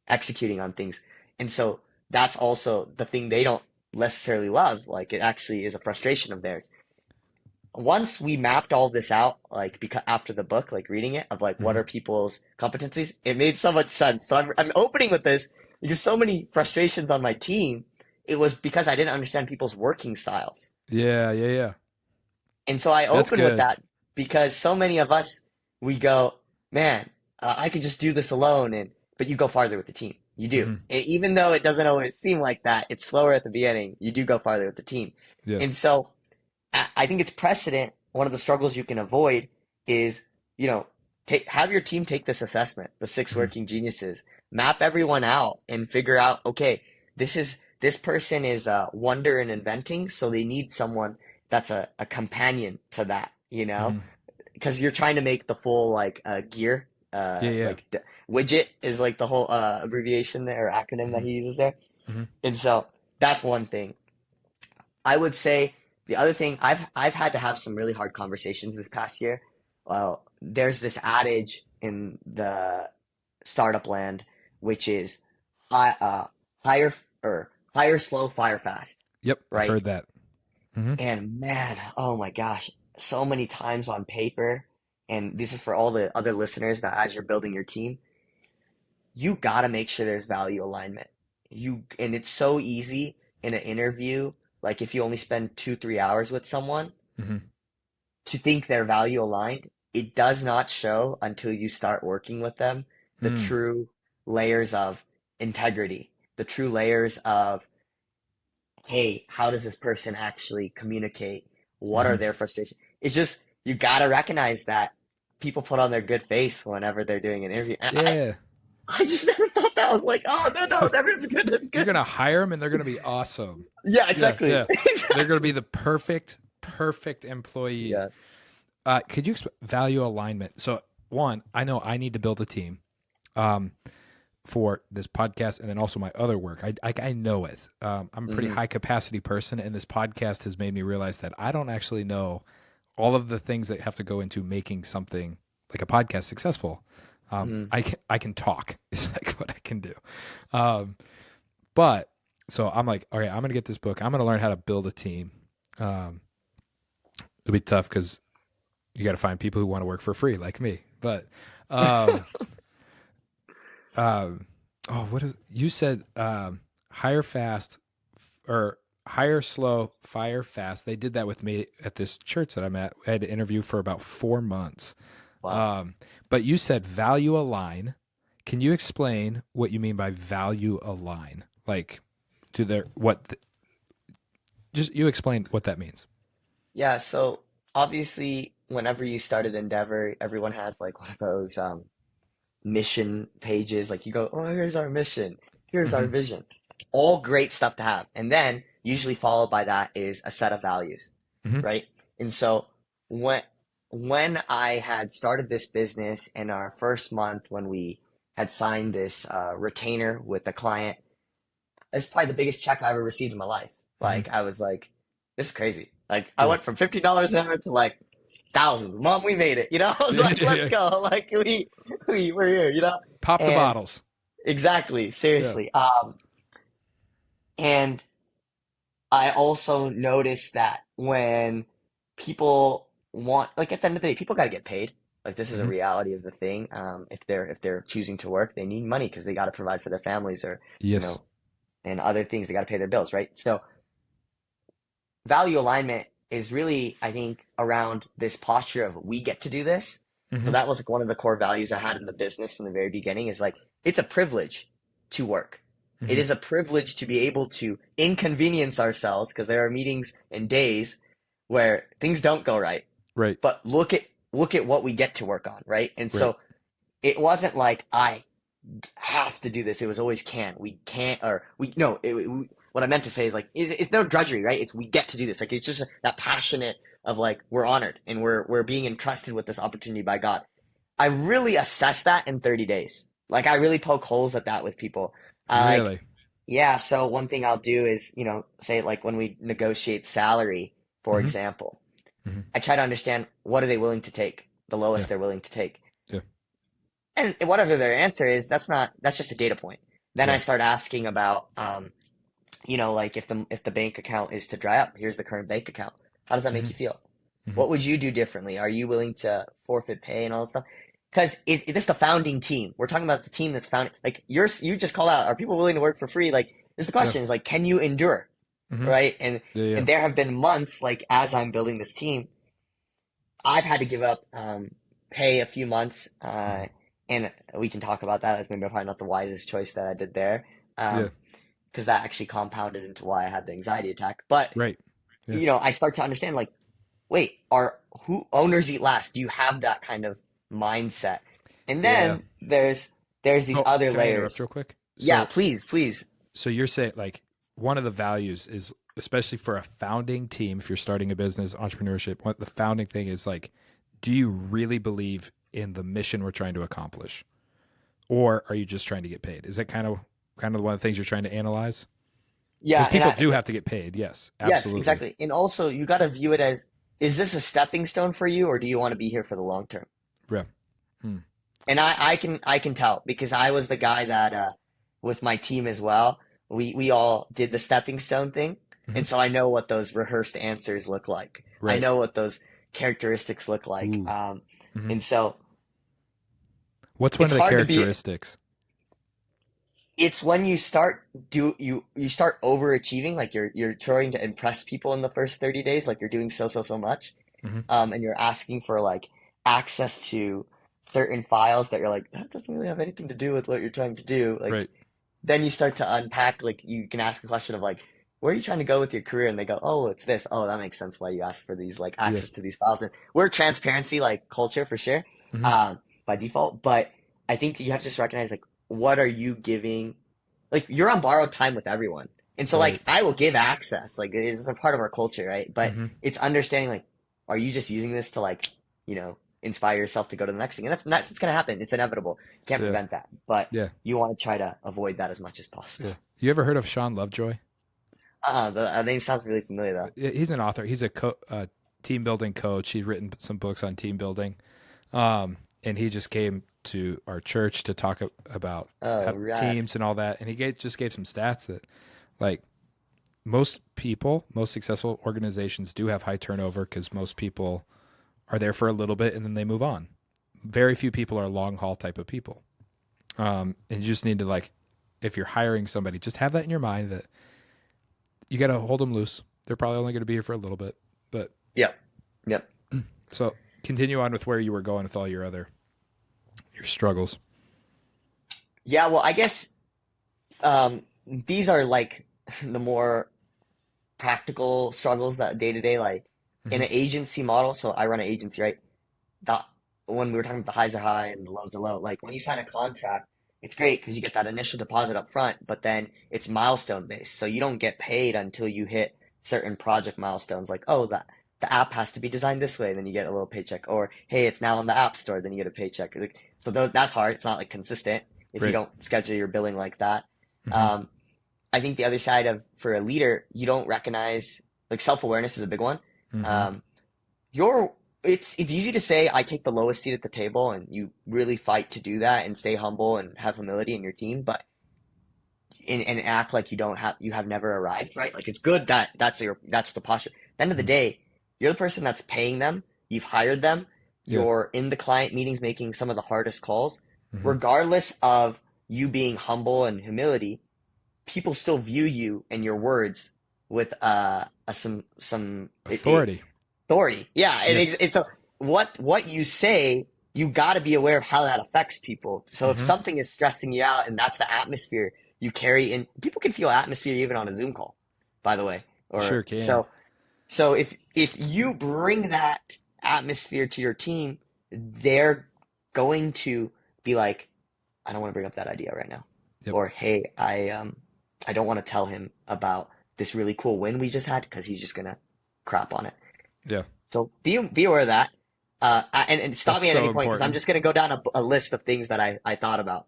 executing on things. And so that's also the thing they don't necessarily love. Like, it actually is a frustration of theirs. Once we mapped all this out, like, because after the book, like reading it, of like what Hmm. are people's competencies, it made so much sense. So I'm opening with this because so many frustrations on my team, it was because I didn't understand people's working styles. Yeah, yeah, yeah. And so I That's open with good. that because so many of us, we go, man, I could just do this alone, but you go farther with the team. You do. Hmm. Even though it doesn't always seem like that, it's slower at the beginning. You do go farther with the team. Yeah. And so I think it's precedent. One of the struggles you can avoid is, you know, have your team take this assessment, the six Hmm. working geniuses, map everyone out and figure out, okay, this person is wonder and inventing, so they need someone that's a companion to that, Hmm. because you're trying to make the full like gear, Yeah, yeah. widget is like the whole abbreviation there, or acronym that Hmm. he uses there. Hmm. And so that's one thing. I would say the other thing, I've had to have some really hard conversations this past year. Well, there's this adage in the startup land, which is hi, hire or hire slow, fire fast, Yep, I've right? heard that. Hmm. And man, oh my gosh, so many times on paper, and this is for all the other listeners, that as you're building your team, you gotta make sure there's value alignment. And it's so easy in an interview, like if you only spend 2, 3 hours with someone, Hmm. to think they're value aligned. It does not show until you start working with them the Mm. true layers of integrity, the true layers of, hey, how does this person actually communicate? What are Hmm. their frustrations? It's just, you gotta recognize that people put on their good face whenever they're doing an interview. And Yeah. I just never thought that. I was like, oh, no, no, everyone's good, it's You're good. gonna hire them, and they're gonna be awesome. Yeah, Yeah, exactly. yeah. They're gonna be the perfect employee. Yes. Could you value alignment? So, one, I know I need to build a team um, for this podcast, and then also my other work. I know it. I'm a pretty Hmm. high capacity person, and this podcast has made me realize that I don't actually know all of the things that have to go into making something like a podcast successful. Hmm. I can talk is like what I can do. Um, but so I'm like, all right, I'm gonna get this book. I'm gonna learn how to build a team. Um, it'll be tough because you got to find people who want to work for free like me. But um, um, oh, what is you said? Hire fast or hire slow, fire fast. They did that with me at this church that I'm at. I had to interview for about 4 months. Wow. Um, but you said value align. Can you explain what you mean by value align? Like, do there just you explain what that means. Yeah, so obviously, whenever you start an endeavor, everyone has like one of those mission pages. Like, you go, oh, here's our mission, here's our Hmm. vision. All great stuff to have. And then usually followed by that is a set of values, Hmm. right? And so when when I had started this business in our first month, when we had signed this retainer with the client, it's probably the biggest check I ever received in my life. Hmm. Like, I was like, this is crazy. Like, I Yeah. went from $50 an hour to like thousands. Mom, we made it. I was like, let's Yeah. go. Like, we're here. Pop the And bottles. exactly, Yeah. seriously. And I also noticed that when people want, like, at the end of the day, people got to get paid. Like, this is a Hmm. reality of the thing. If they're choosing to work, they need money because they got to provide for their families, or, you Yes. know, and other things. They got to pay their bills, right? So value alignment is really, I think, around this posture of, we get to do this. So Hmm. that was like one of the core values I had in the business from the very beginning, is like, it's a privilege. to work. It Mm-hmm. is a privilege to be able to inconvenience ourselves because there are meetings and days where things don't go right. Right. But look at what we get to work on, right? And Right. so it wasn't like I have to do this. It was always can. We can't, or we no. What I meant to say is like it's no drudgery, right? It's we get to do this. Like it's just that passionate of like we're honored and we're being entrusted with this opportunity by God. I really assess that in 30 days. Like I really poke holes at that with people. Like Really. yeah. So one thing I'll do is say like when we negotiate salary, for Mm-hmm. example, Mm-hmm. I try to understand what are they willing to take, the Yeah. lowest they're willing to take. Yeah. And whatever their answer is, that's just a data point. Then I Yeah. start asking about, like if the bank account is to dry up, here's the current bank account. How does that make Mm-hmm. you feel? Mm-hmm. What would you do differently? Are you willing to forfeit pay and all that stuff? Because this is the founding team. We're talking about the team that's founding. Like you just call out, are people willing to work for free? Like this is the Yeah. question is like, can you endure? Mm-hmm. Right? And Yeah. Yeah. and there have been months like as I'm building this team, I've had to give up pay a few months, Mm-hmm. and we can talk about that. That's maybe probably not the wisest choice that I did there, Yeah. because that actually compounded into why I had the anxiety attack. But Right. Yeah. I start to understand like, wait, are who owners eat last? Do you have that kind of mindset? And Yeah. then there's these Oh, other can I interrupt real layers. quick? Yeah, So, please, please. so you're saying like one of the values is, especially for a founding team, if you're starting a business, entrepreneurship, what the founding thing is like, do you really believe in the mission we're trying to accomplish, or are you just trying to get paid? Is that kind of one of the things you're trying to analyze? Yeah, Because and people do have to get paid. Yes, yes, absolutely. exactly. And also you got to view it as, is this a stepping stone for you, or do you want to be here for the long term? Yeah. Hmm. And I can tell because I was the guy that with my team as well. We all did the stepping stone thing, Mm-hmm. and so I know what those rehearsed answers look like. I Right. know what those characteristics look like. Ooh. Mm-hmm. And so What's one it's of the hard to be. characteristics? It's when you start you start overachieving, like you're trying to impress people in the first 30 days, like you're doing so much, Mm-hmm. and you're asking for like access to certain files that you're like that doesn't really have anything to do with what you're trying to do. Like Right. then you start to unpack, like you can ask a question of like, where are you trying to go with your career? And they go, oh, it's this. Oh, that makes sense why you ask for these like Yeah. access to these files. And we're transparency like culture for sure, Mm-hmm. by default. But I think you have to just recognize like what are you giving? Like you're on borrowed time with everyone. And so like Right. I will give access, like it's a part of our culture, right? But Mm-hmm. it's understanding like, are you just using this to like, inspire yourself to go to the next thing? And that's gonna happen. It's inevitable. You can't Yeah. prevent that. But Yeah. you want to try to avoid that as much as possible. Yeah. You ever heard of Sean Lovejoy? The name sounds really familiar though. He's an author. He's a team building coach. He's written some books on team building. And he just came to our church to talk about Oh, right. teams and all that. And he just gave some stats that, like, most people, most successful organizations do have high turnover because most people are there for a little bit and then they move on. Very few people are long haul type of people. And you just need to, like, if you're hiring somebody, just have that in your mind that you got to hold them loose. They're probably only going to be here for a little bit. But Yep. Yep. so continue on with where you were going with all your struggles. Yeah, well, I guess these are like the more practical struggles that day to day, like in Hmm. an agency model. So I run an agency, right? That when we were talking about the highs are high and the lows are low, like when you sign a contract, it's great because you get that initial deposit up front, but then it's milestone based. So you don't get paid until you hit certain project milestones, like, oh, the app has to be designed this way, then you get a little paycheck. Or hey, it's now on the app store, then you get a paycheck. Like, so that's hard. It's not like consistent if you Right. don't schedule your billing like that. Hmm. Um, I think the other side of for a leader, you don't recognize like self-awareness is a big one. Hmm. Um, you're it's easy to say I take the lowest seat at the table and you really fight to do that and stay humble and have humility in your team, but and act like you have never arrived, right? Like it's good that that's the posture. At the end of the Hmm. day, you're the person that's paying them, you've hired them, Yeah. you're in the client meetings making some of the hardest calls. Hmm. Regardless of you being humble and humility, people still view you and your words with some Authority. authority. Yeah, and Yes. it's a what you say you got to be aware of how that affects people. So if Mm-hmm. something is stressing you out and that's the atmosphere you carry in, people can feel atmosphere even on a Zoom call, by the way. You sure Or can. so if you bring that atmosphere to your team, they're going to be like, I don't want to bring up that idea right now. Yep. Or hey, I don't want to tell him about this really cool win we just had because he's just gonna crap on it. Yeah. So be aware of that. And stop That's me at so any point because I'm important. just gonna go down a list of things that I thought about.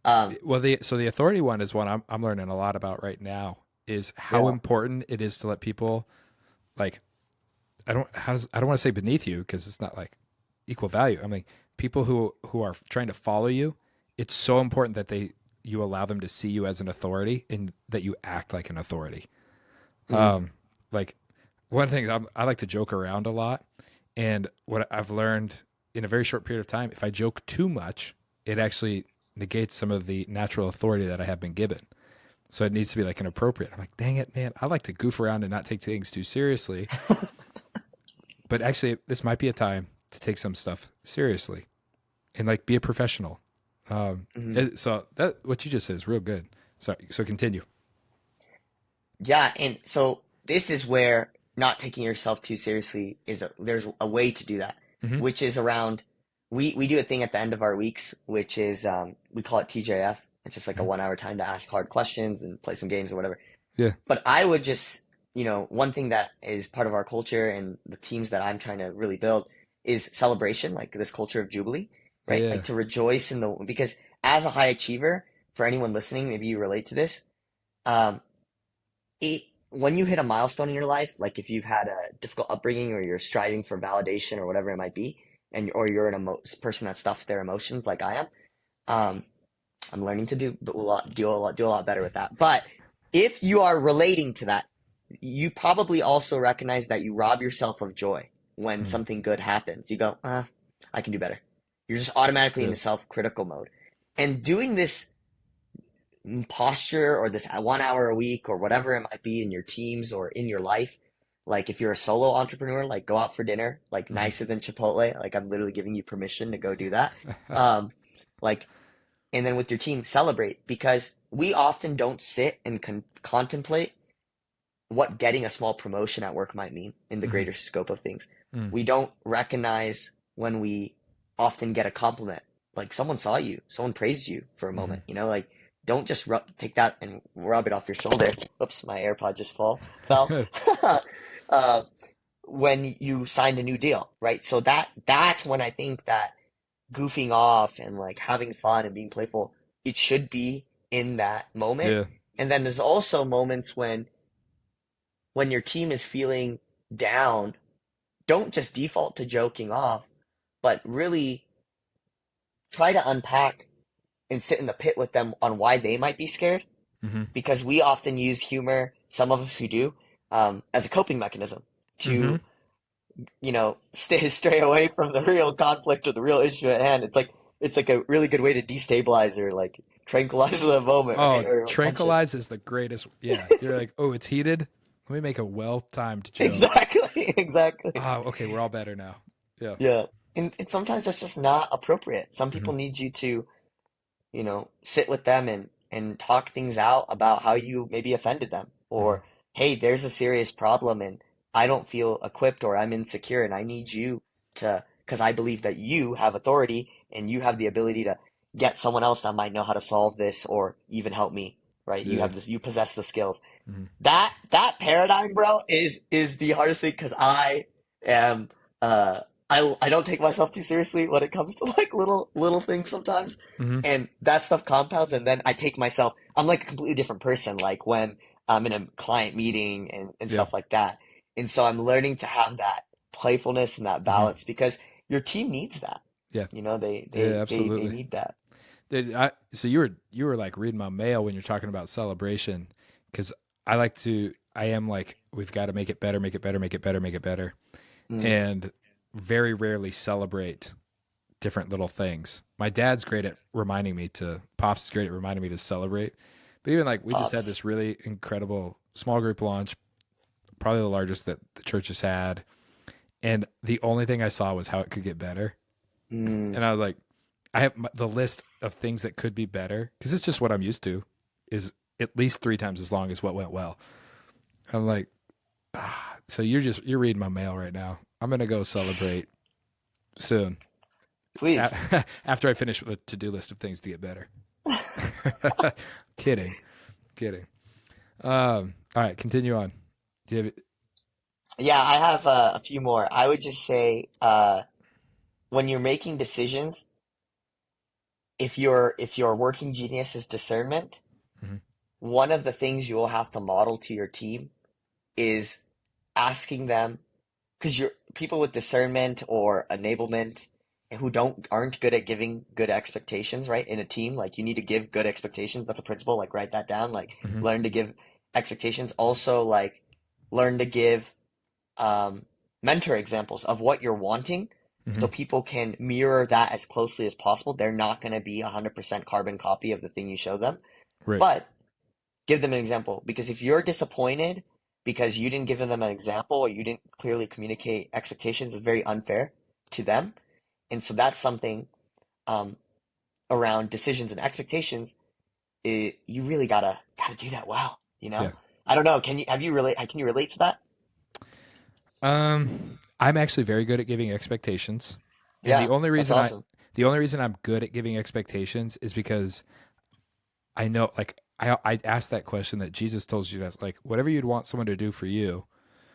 Um, Well, the authority one is one I'm learning a lot about right now. Is how yeah. important it is to let people like I don't want to say beneath you because it's not like equal value. I mean, people who are trying to follow you, it's so important that you allow them to see you as an authority and that you act like an authority. Mm, Like one thing I like to joke around a lot, and what I've learned in a very short period of time, if I joke too much, it actually negates some of the natural authority that I have been given. So it needs to be like an appropriate. I'm like, dang it, man, I like to goof around and not take things too seriously. But actually, this might be a time to take some stuff seriously and like be a professional. mhm. So that what you just said is real good. So continue. Yeah, and so this is where not taking yourself too seriously there's a way to do that, Hmm. which is around we do a thing at the end of our weeks, which is we call it TJF. It's just like a Hmm. 1 hour time to ask hard questions and play some games or whatever. Yeah, But I would just, one thing that is part of our culture and the teams that I'm trying to really build is celebration, like this culture of jubilee, right? yeah, Like to rejoice in the because as a high achiever, for anyone listening, maybe you relate to this. Um, when you hit a milestone in your life, like if you've had a difficult upbringing or you're striving for validation or whatever it might be, and or you're an person that stuffs their emotions like I am, um, I'm learning to do a lot better with that. But if you are relating to that, you probably also recognize that you rob yourself of joy when mm, something good happens. You go, I can do better. You're just automatically in yeah, the self-critical mode. And doing this posture or this 1 hour a week or whatever it might be in your teams or in your life, like if you're a solo entrepreneur, like go out for dinner, like hmm, nicer than Chipotle, like I'm literally giving you permission to go do that. Um, like and then with your team celebrate because we often don't sit and contemplate what getting a small promotion at work might mean in the hmm, greater scope of things. mm, We don't recognize when we often get a compliment, like someone saw you, someone praised you for a hmm. moment, like don't just take that and rub it off your shoulder. Oops, my AirPod just fell. uh, when you signed a new deal, right? So that's when I think that goofing off and like having fun and being playful, it should be in that moment. Yeah, And then there's also moments when your team is feeling down, don't just default to joking off, but really try to unpack and sit in the pit with them on why they might be scared. hmm, Because we often use humor, some of us who do, as a coping mechanism hmm. to stray away from the real conflict or the real issue at hand. It's like a really good way to destabilize or like tranquilize the moment, right? Oh, Or tension. tranquilize is the greatest. Yeah, you're like, oh, it's heated. Let me make a well-timed joke. Exactly, exactly. Oh, okay, we're all better now. Yeah. Yeah. And sometimes that's just not appropriate. Some Hmm. people need you to, sit with them and talk things out about how you maybe offended them. Hmm. Or, hey, there's a serious problem and I don't feel equipped or I'm insecure and I need you because I believe that you have authority and you have the ability to get someone else that might know how to solve this or even help me, right? You Yeah. have this, you possess the skills. Hmm. That paradigm, bro, is the hardest thing because I am I don't take myself too seriously when it comes to like little things sometimes, Hmm. and that stuff compounds, and then I take myself. I'm like a completely different person, like when I'm in a client meeting and Yeah. stuff like that, and so I'm learning to have that playfulness and that Hmm. balance because your team needs that. Yeah. They Yeah. they Absolutely. need that. So you were like reading my mail when you're talking about celebration, because I am like we've got to make it better, make it better, make it better, make it better, Mm. and very rarely celebrate different little things. My dad's great at reminding me to. Pops is great at reminding me to celebrate. But even like we just had Pops. this really incredible small group launch, probably the largest that the church has had, and the only thing I saw was how it could get better. Mm, And I was like, I have the list of things that could be better because it's just what I'm used to is at least 3 times as long as what went well. I'm like, so you're reading my mail right now. I'm gonna go celebrate soon please. after I finish with a to-do list of things to get better. Kidding, kidding. All right, continue on. Do you have? Yeah, I have a few more. I would just say, when you're making decisions, if your working genius is discernment, Mhm. one of the things you will have to model to your team is asking them, because you're people with discernment or enablement and who aren't good at giving good expectations, right? In a team, like you need to give good expectations. That's a principle. Like write that down. Like Mhm. learn to give expectations. Also, like learn to give um, mentor examples of what you're wanting, so Mhm. people can mirror that as closely as possible. They're not going to be 100% carbon copy of the thing you show them, Right. but give them an example. Because if you're disappointed because you didn't give them an example or you didn't clearly communicate expectations, it's very unfair to them. And so that's something um, around decisions and expectations. You really gotta do that well. You Yeah. know, I don't know. Can you relate to that? I'm actually very good at giving expectations, and Yeah, that's awesome. the only reason I'm good at giving expectations is because I know, like, I asked that question that Jesus told you to ask, like, whatever you'd want someone to do for you,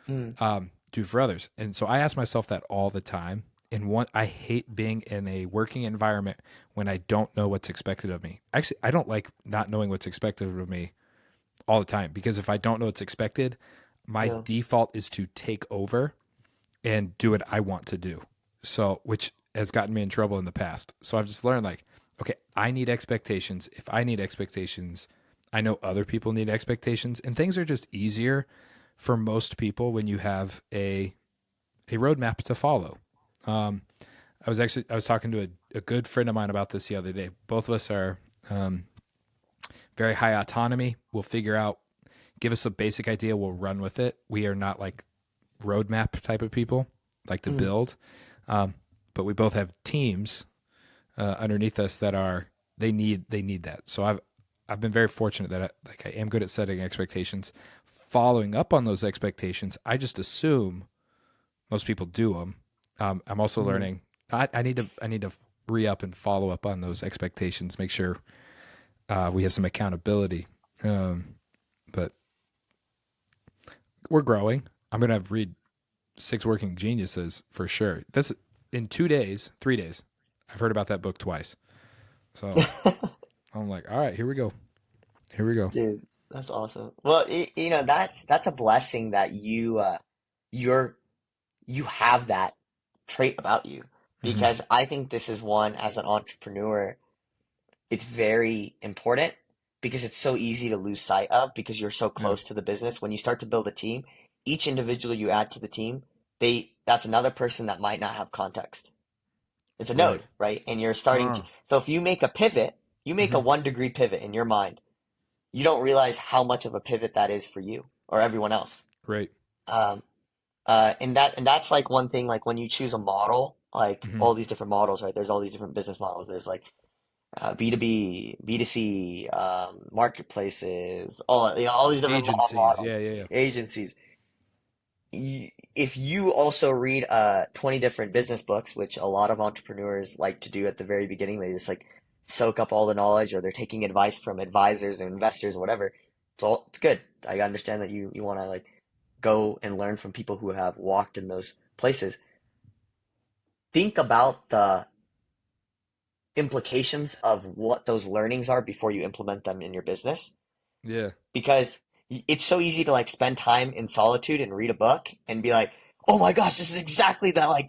Mm, do for others. And so I ask myself that all the time. And I hate being in a working environment when I don't know what's expected of me. Actually, I don't like not knowing what's expected of me all the time because if I don't know what's expected, my yeah. default is to take over and do what I want to do. So, which has gotten me in trouble in the past. So I've just learned like, okay, I need expectations. If I need expectations, I know other people need expectations, and things are just easier for most people when you have a roadmap to follow. Um, I was talking to a good friend of mine about this the other day. Both of us are um, very high autonomy. We'll figure out, give us a basic idea, we'll run with it. We are not like roadmap type of people, like to Mm, build. Um, but we both have teams underneath us that are they need that. So I've been very fortunate that I am good at setting expectations, following up on those expectations. I just assume most people do them. I'm also mm. learning. I need to re up and follow up on those expectations. Make sure we have some accountability. But we're growing. I'm gonna have read Six Working Geniuses for sure. This in 2 days, 3 days. I've heard about that book twice. So I'm like, all right, here we go. Here we go. Dude, that's awesome. Well, that's a blessing that you're you have that trait about you, Hmm. because I think this is one as an entrepreneur, it's very important because it's so easy to lose sight of because you're so Yeah. close to the business. When you start to build a team, each individual you add to the team, that's another person that might not have context. It's a Right. node, right? And you're starting to, Oh. so if you make a pivot, you make a Hmm. 1 degree pivot in your mind, you don't realize how much of a pivot that is for you or everyone else. Right. Um, and that's like one thing, like when you choose a model, like Hmm. all these different models, right? There's all these different business models. There's like B2B, B2C, marketplaces, all these different Agencies. models, Yeah. Yeah. Yeah. agencies. If you also read 20 different business books, which a lot of entrepreneurs like to do at the very beginning, they just like soak up all the knowledge, or they're taking advice from advisors and investors or whatever. It's good. I understand that you want to like go and learn from people who have walked in those places. Think about the implications of what those learnings are before you implement them in your business, Yeah. because it's so easy to like spend time in solitude and read a book and be like, "Oh my gosh, this is exactly the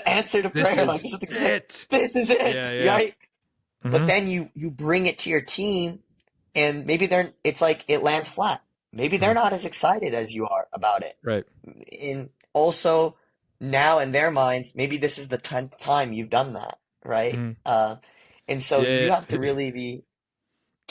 answer to This prayer. Like is this is it. this is Yeah. it, Yeah. right?" But Hmm. then you bring it to your team, and maybe it's like it lands flat. Maybe they're Hmm. not as excited as you are about it. Right. And also, now in their minds, maybe this is the 10th time you've done that, right? Hmm. And so you Yeah. have to really be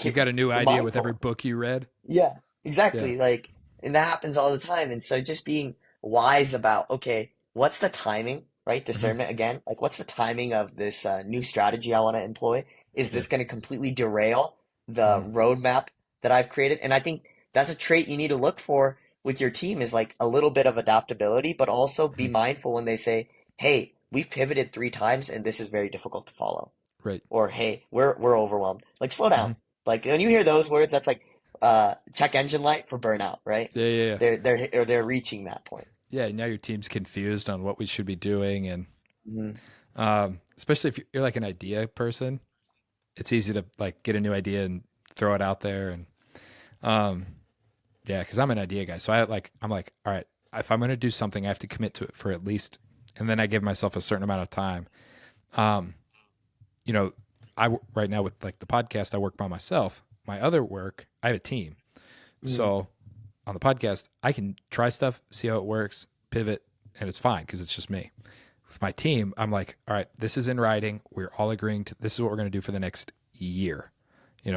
You got a new idea with every mindful. book you read. Yeah, Yeah. exactly. Like, and that happens all the time. And so just being wise about, okay, what's the timing? right? Hmm. Discernment again. Like, what's the timing of this new strategy I want to employ? Is Yeah. this going to completely derail the Hmm. roadmap that I've created? And I think that's a trait you need to look for with your team is like a little bit of adaptability, but also be Hmm. mindful when they say, "Hey, we've pivoted 3 times and this is very difficult to follow." Right. Or, "Hey, we're overwhelmed." Like, slow down. Hmm. Like when you hear those words, that's like check engine light for burnout, right? Yeah, yeah, yeah. They're reaching that point. Yeah. Now your team's confused on what we should be doing, and Mhm. especially if you're like an idea person, it's easy to like get a new idea and throw it out there. And um, yeah, because I'm an idea guy, so I'm like, all right, if I'm going to do something, I have to commit to it for at least, and then I give myself a certain amount of time. Um, you know, right now with like the podcast, I work by myself. My other work, I have a team. Mhm. So on the podcast, I can try stuff, see how it works, pivot, and it's fine because it's just me. With my team, I'm like, all right, this is in writing. We're all agreeing to this is what we're going to do for the next year.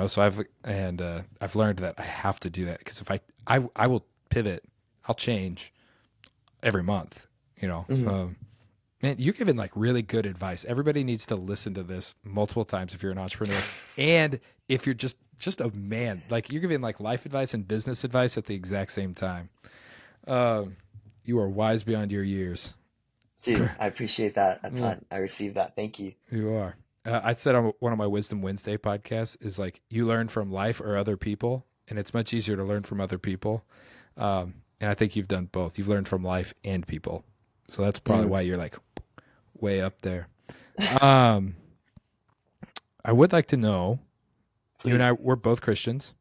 So I've learned that I have to do that because if I will pivot, I'll change every month. You know, Mhm. Man, you're giving like really good advice. Everybody needs to listen to this multiple times if you're an entrepreneur, and if you're just a man. Like you're giving like life advice and business advice at the exact same time. Um, you are wise beyond your years. Dude, I appreciate that a Yeah, ton. I received that. Thank you. you are. I said on one of my Wisdom Wednesday podcasts is like you learn from life or other people, and it's much easier to learn from other people. And I think you've done both. You've learned from life and people, so that's probably Mhm. why you're like way up there. Um, I would like to know, you and I, Please. we're both Christians.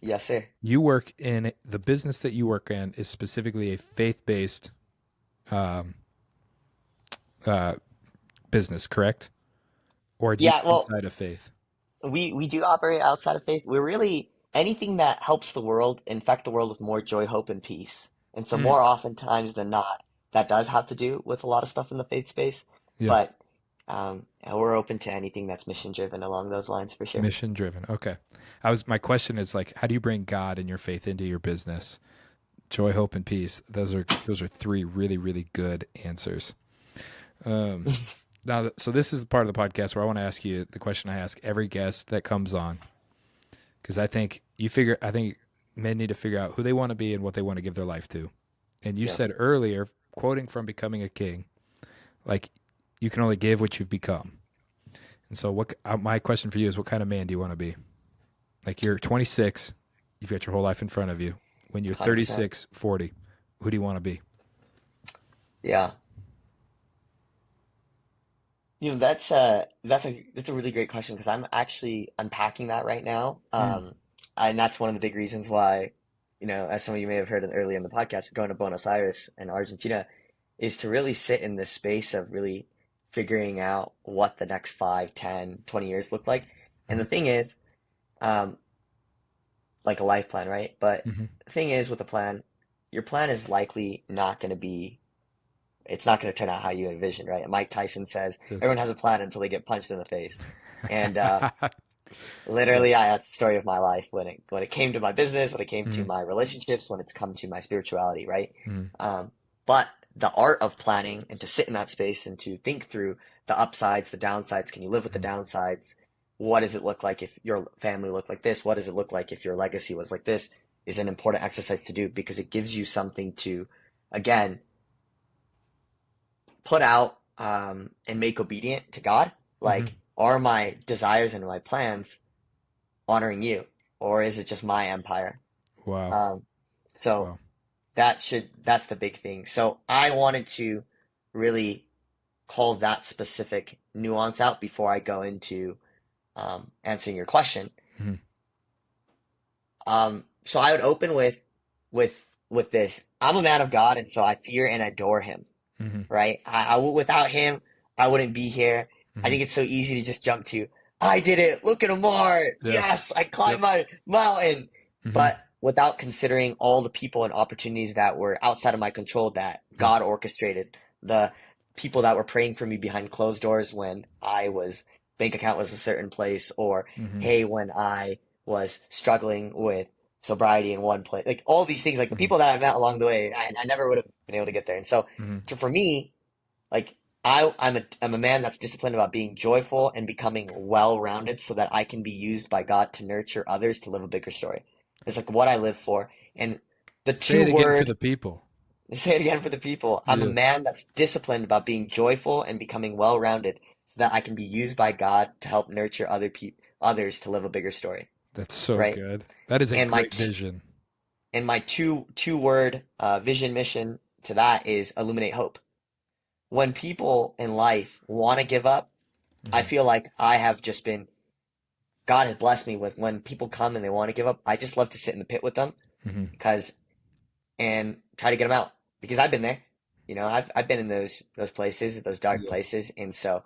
Yes, sir. You work in the business that you work in is specifically a faith based um, uh, business, correct? Or do you Yeah, go well, outside of faith? we do operate outside of faith. We're really anything that helps the world, infect the world with more joy, hope, and peace. And so Mm, more oftentimes than not, that does have to do with a lot of stuff in the faith space. yeah, But we're open to anything that's mission driven along those lines for sure. mission driven. Okay. My question is like, how do you bring God and your faith into your business? Joy, hope, and peace. Those are three really, really good answers. Um, so this is the part of the podcast where I want to ask you the question I ask every guest that comes on. Because I think men need to figure out who they want to be and what they want to give their life to. And you Yeah. said earlier, quoting from Becoming a King, like you can only give what you've become. And so, my question for you is, what kind of man do you want to be? Like you're 26, you've got your whole life in front of you. When you're 100%. 36, 40, who do you want to be? Yeah. That's a really great question because I'm actually unpacking that right now. Mm, And that's one of the big reasons why, as some of you may have heard earlier in the podcast, going to Buenos Aires and Argentina is to really sit in this space of really figuring out what the next 5, 10, 20 years look like. And mm, the thing is, um, like a life plan, right? But mm-hmm. the thing is with a plan, your plan is likely not going to be it's not going to turn out how you envision, right? And Mike Tyson says everyone has a plan until they get punched in the face. And Yeah. literally, that's the story of my life when it came to my business, when it came to Mm, my relationships, when it's come to my spirituality, right? mm, But the art of planning and to sit in that space and to think through the upsides, the downsides. Can you live with the mm, downsides? What does it look like if your family looked like this? What does it look like if your legacy was like this? Is an important exercise to do because it gives you something to, again, put out and make obedient to God? mm-hmm. Like, are my desires and my plans honoring you, or is it just my empire? Wow. Um, so Wow. that's the big thing. So I wanted to really call that specific nuance out before I go into answering your question. Mm-hmm. So I would open with this. I'm a man of God, and so I fear and adore Him. Mm-hmm. Right? Without him, I wouldn't be here. I Mm-hmm. think it's so easy to just jump to, I did it. Look at Amar. Yeah. Yes, I climbed Yep. my mountain. Mm-hmm. But without considering all the people and opportunities that were outside of my control that Yeah. God orchestrated, the people that were praying for me behind closed doors when bank account was a certain place, or Mm-hmm. hey, when I was struggling with sobriety in one place, like all these things, like the Mm-hmm. people that I met along the way, I never would have been able to get there. And so Mm-hmm. for me, like I'm a man that's disciplined about being joyful and becoming well-rounded so that I can be used by God to nurture others to live a bigger story. It's like what I live for. And the Say two it again for the word, people. say it again for the people. I'm a Yeah, man that's disciplined about being joyful and becoming well-rounded so that I can be used by God to help nurture others to live a bigger story, that's so right? good. That is a And my great t vision. and my two word vision mission to that is illuminate hope. When people in life want to give up, I Hmm. feel like I have just been, God has blessed me with when people come and they want to give up, I just love to sit in the pit with them Hmm. because, and try to get them out because I've been there. I've been in those places, those dark Yeah, places. And so,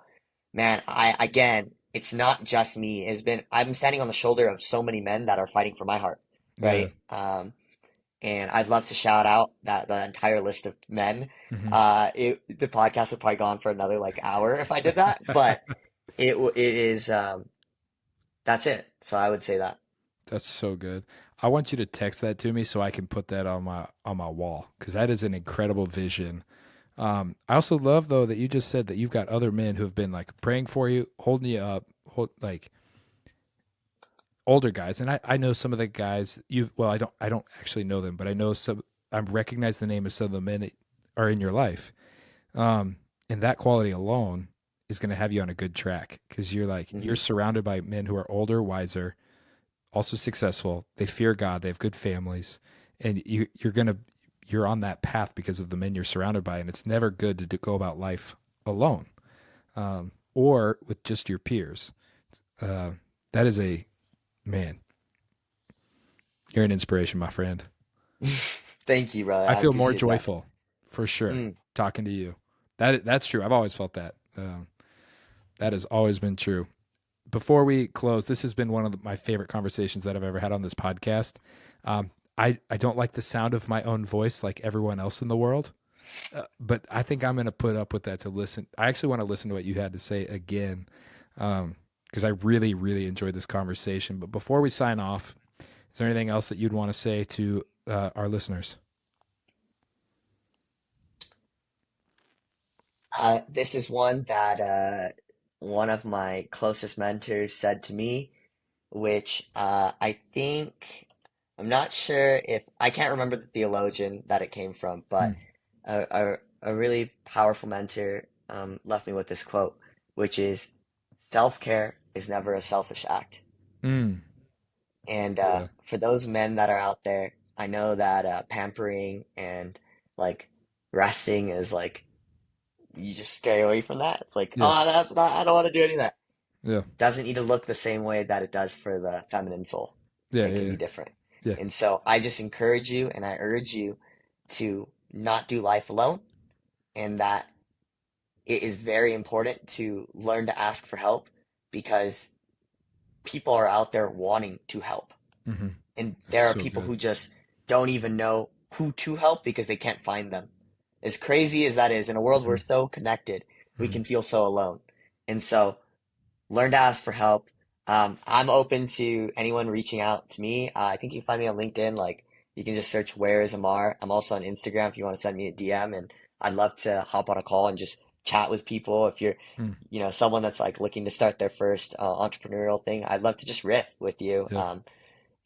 man, again, it's not just me. I'm standing on the shoulder of so many men that are fighting for my heart, yeah. right? And I'd love to shout out the entire list of men. Hmm. The podcast would probably go on for another like hour if I did that, but it is that's it. So I would say that. That's so good. I want you to text that to me so I can put that on my wall because that is an incredible vision. I also love though that you just said that you've got other men who have been like praying for you, holding you up, like older guys. And I know some of the guys you. Well, I don't actually know them, but I know some. I recognize the name of some of the men that are in your life. Um, and that quality alone is going to have you on a good track because you're Hmm. surrounded by men who are older, wiser, also successful. They fear God. They have good families, and you're on that path because of the men you're surrounded by. And it's never good to go about life alone, or with just your peers. Uh, that is a man. You're an inspiration, my friend. Thank you, brother. I I feel more appreciate that. joyful for sure Mm. talking to you. That's true. I've always felt that. That has always been true. Before we close, this has been one of my favorite conversations that I've ever had on this podcast. I don't like the sound of my own voice like everyone else in the world, but I think I'm going to put up with that to listen. I actually want to listen to what you had to say again because I really, really enjoyed this conversation. But before we sign off, is there anything else that you'd want to say to our listeners? This is one that one of my closest mentors said to me, which I think I'm not sure if I can't remember the theologian that it came from, but Mm, a really powerful mentor left me with this quote, which is self-care is never a selfish act. mm, And yeah, for those men that are out there, I know that pampering and like resting is like you just stray away from that. It's like, yeah, oh, that's not, I don't want to do any of that. yeah, Doesn't need to look the same way that it does for the feminine soul. yeah, It yeah, can yeah, be different. yeah. And so I just encourage you and I urge you to not do life alone, and that it is very important to learn to ask for help because people are out there wanting to help. Mm-hmm. And That's there are so people good. who just don't even know who to help because they can't find them. As crazy as that is, in a world we're Mm-hmm. so connected, we Mm-hmm. can feel so alone. And so learn to ask for help. I'm open to anyone reaching out to me. I think you can find me on LinkedIn. Like you can just search where is Amar. I'm also on Instagram if you want to send me a DM, and I'd love to hop on a call and just chat with people. If you're, Mm, someone that's like looking to start their first entrepreneurial thing, I'd love to just riff with you. yeah.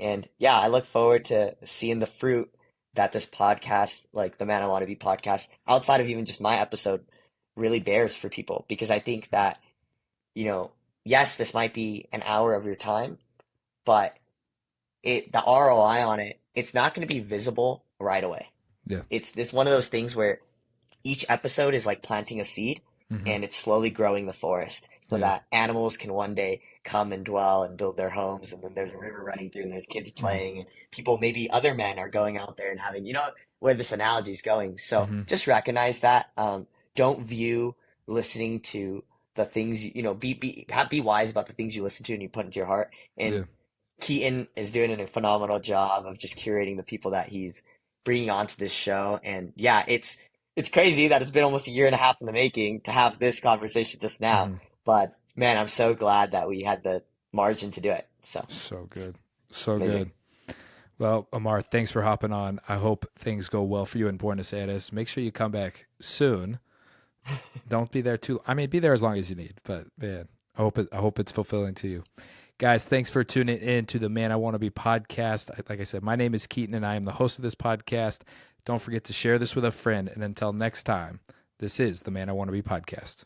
And yeah, I look forward to seeing the fruit that this podcast, like the Man I Want to Be podcast, outside of even just my episode, really bears for people. Because I think that, you know, yes, this might be an hour of your time, but the ROI on it, it's not going to be visible right away. Yeah. It's one of those things where each episode is like planting a seed Mm-hmm. and it's slowly growing the forest so Yeah. that animals can one day come and dwell and build their homes, and then there's a river running through and there's kids Mm-hmm. playing and people, maybe other men are going out there and having, where this analogy is going. So Mm-hmm. just recognize that. Don't view listening to the things be wise about the things you listen to and you put into your heart. And Yeah. Keaton is doing a phenomenal job of just curating the people that he's bringing onto this show. And yeah, it's crazy that it's been almost a year and a half in the making to have this conversation just now. Mm-hmm. But man, I'm so glad that we had the margin to do it. So So it's good. So amazing. good. Well, Amar, thanks for hopping on. I hope things go well for you in Buenos Aires. Make sure you come back soon. Don't be there too. I mean, be there as long as you need. But man, I hope it's fulfilling to you, guys. Thanks for tuning in to the Man I Want to Be podcast. Like I said, my name is Keaton, and I am the host of this podcast. Don't forget to share this with a friend. And until next time, this is the Man I Want to Be podcast.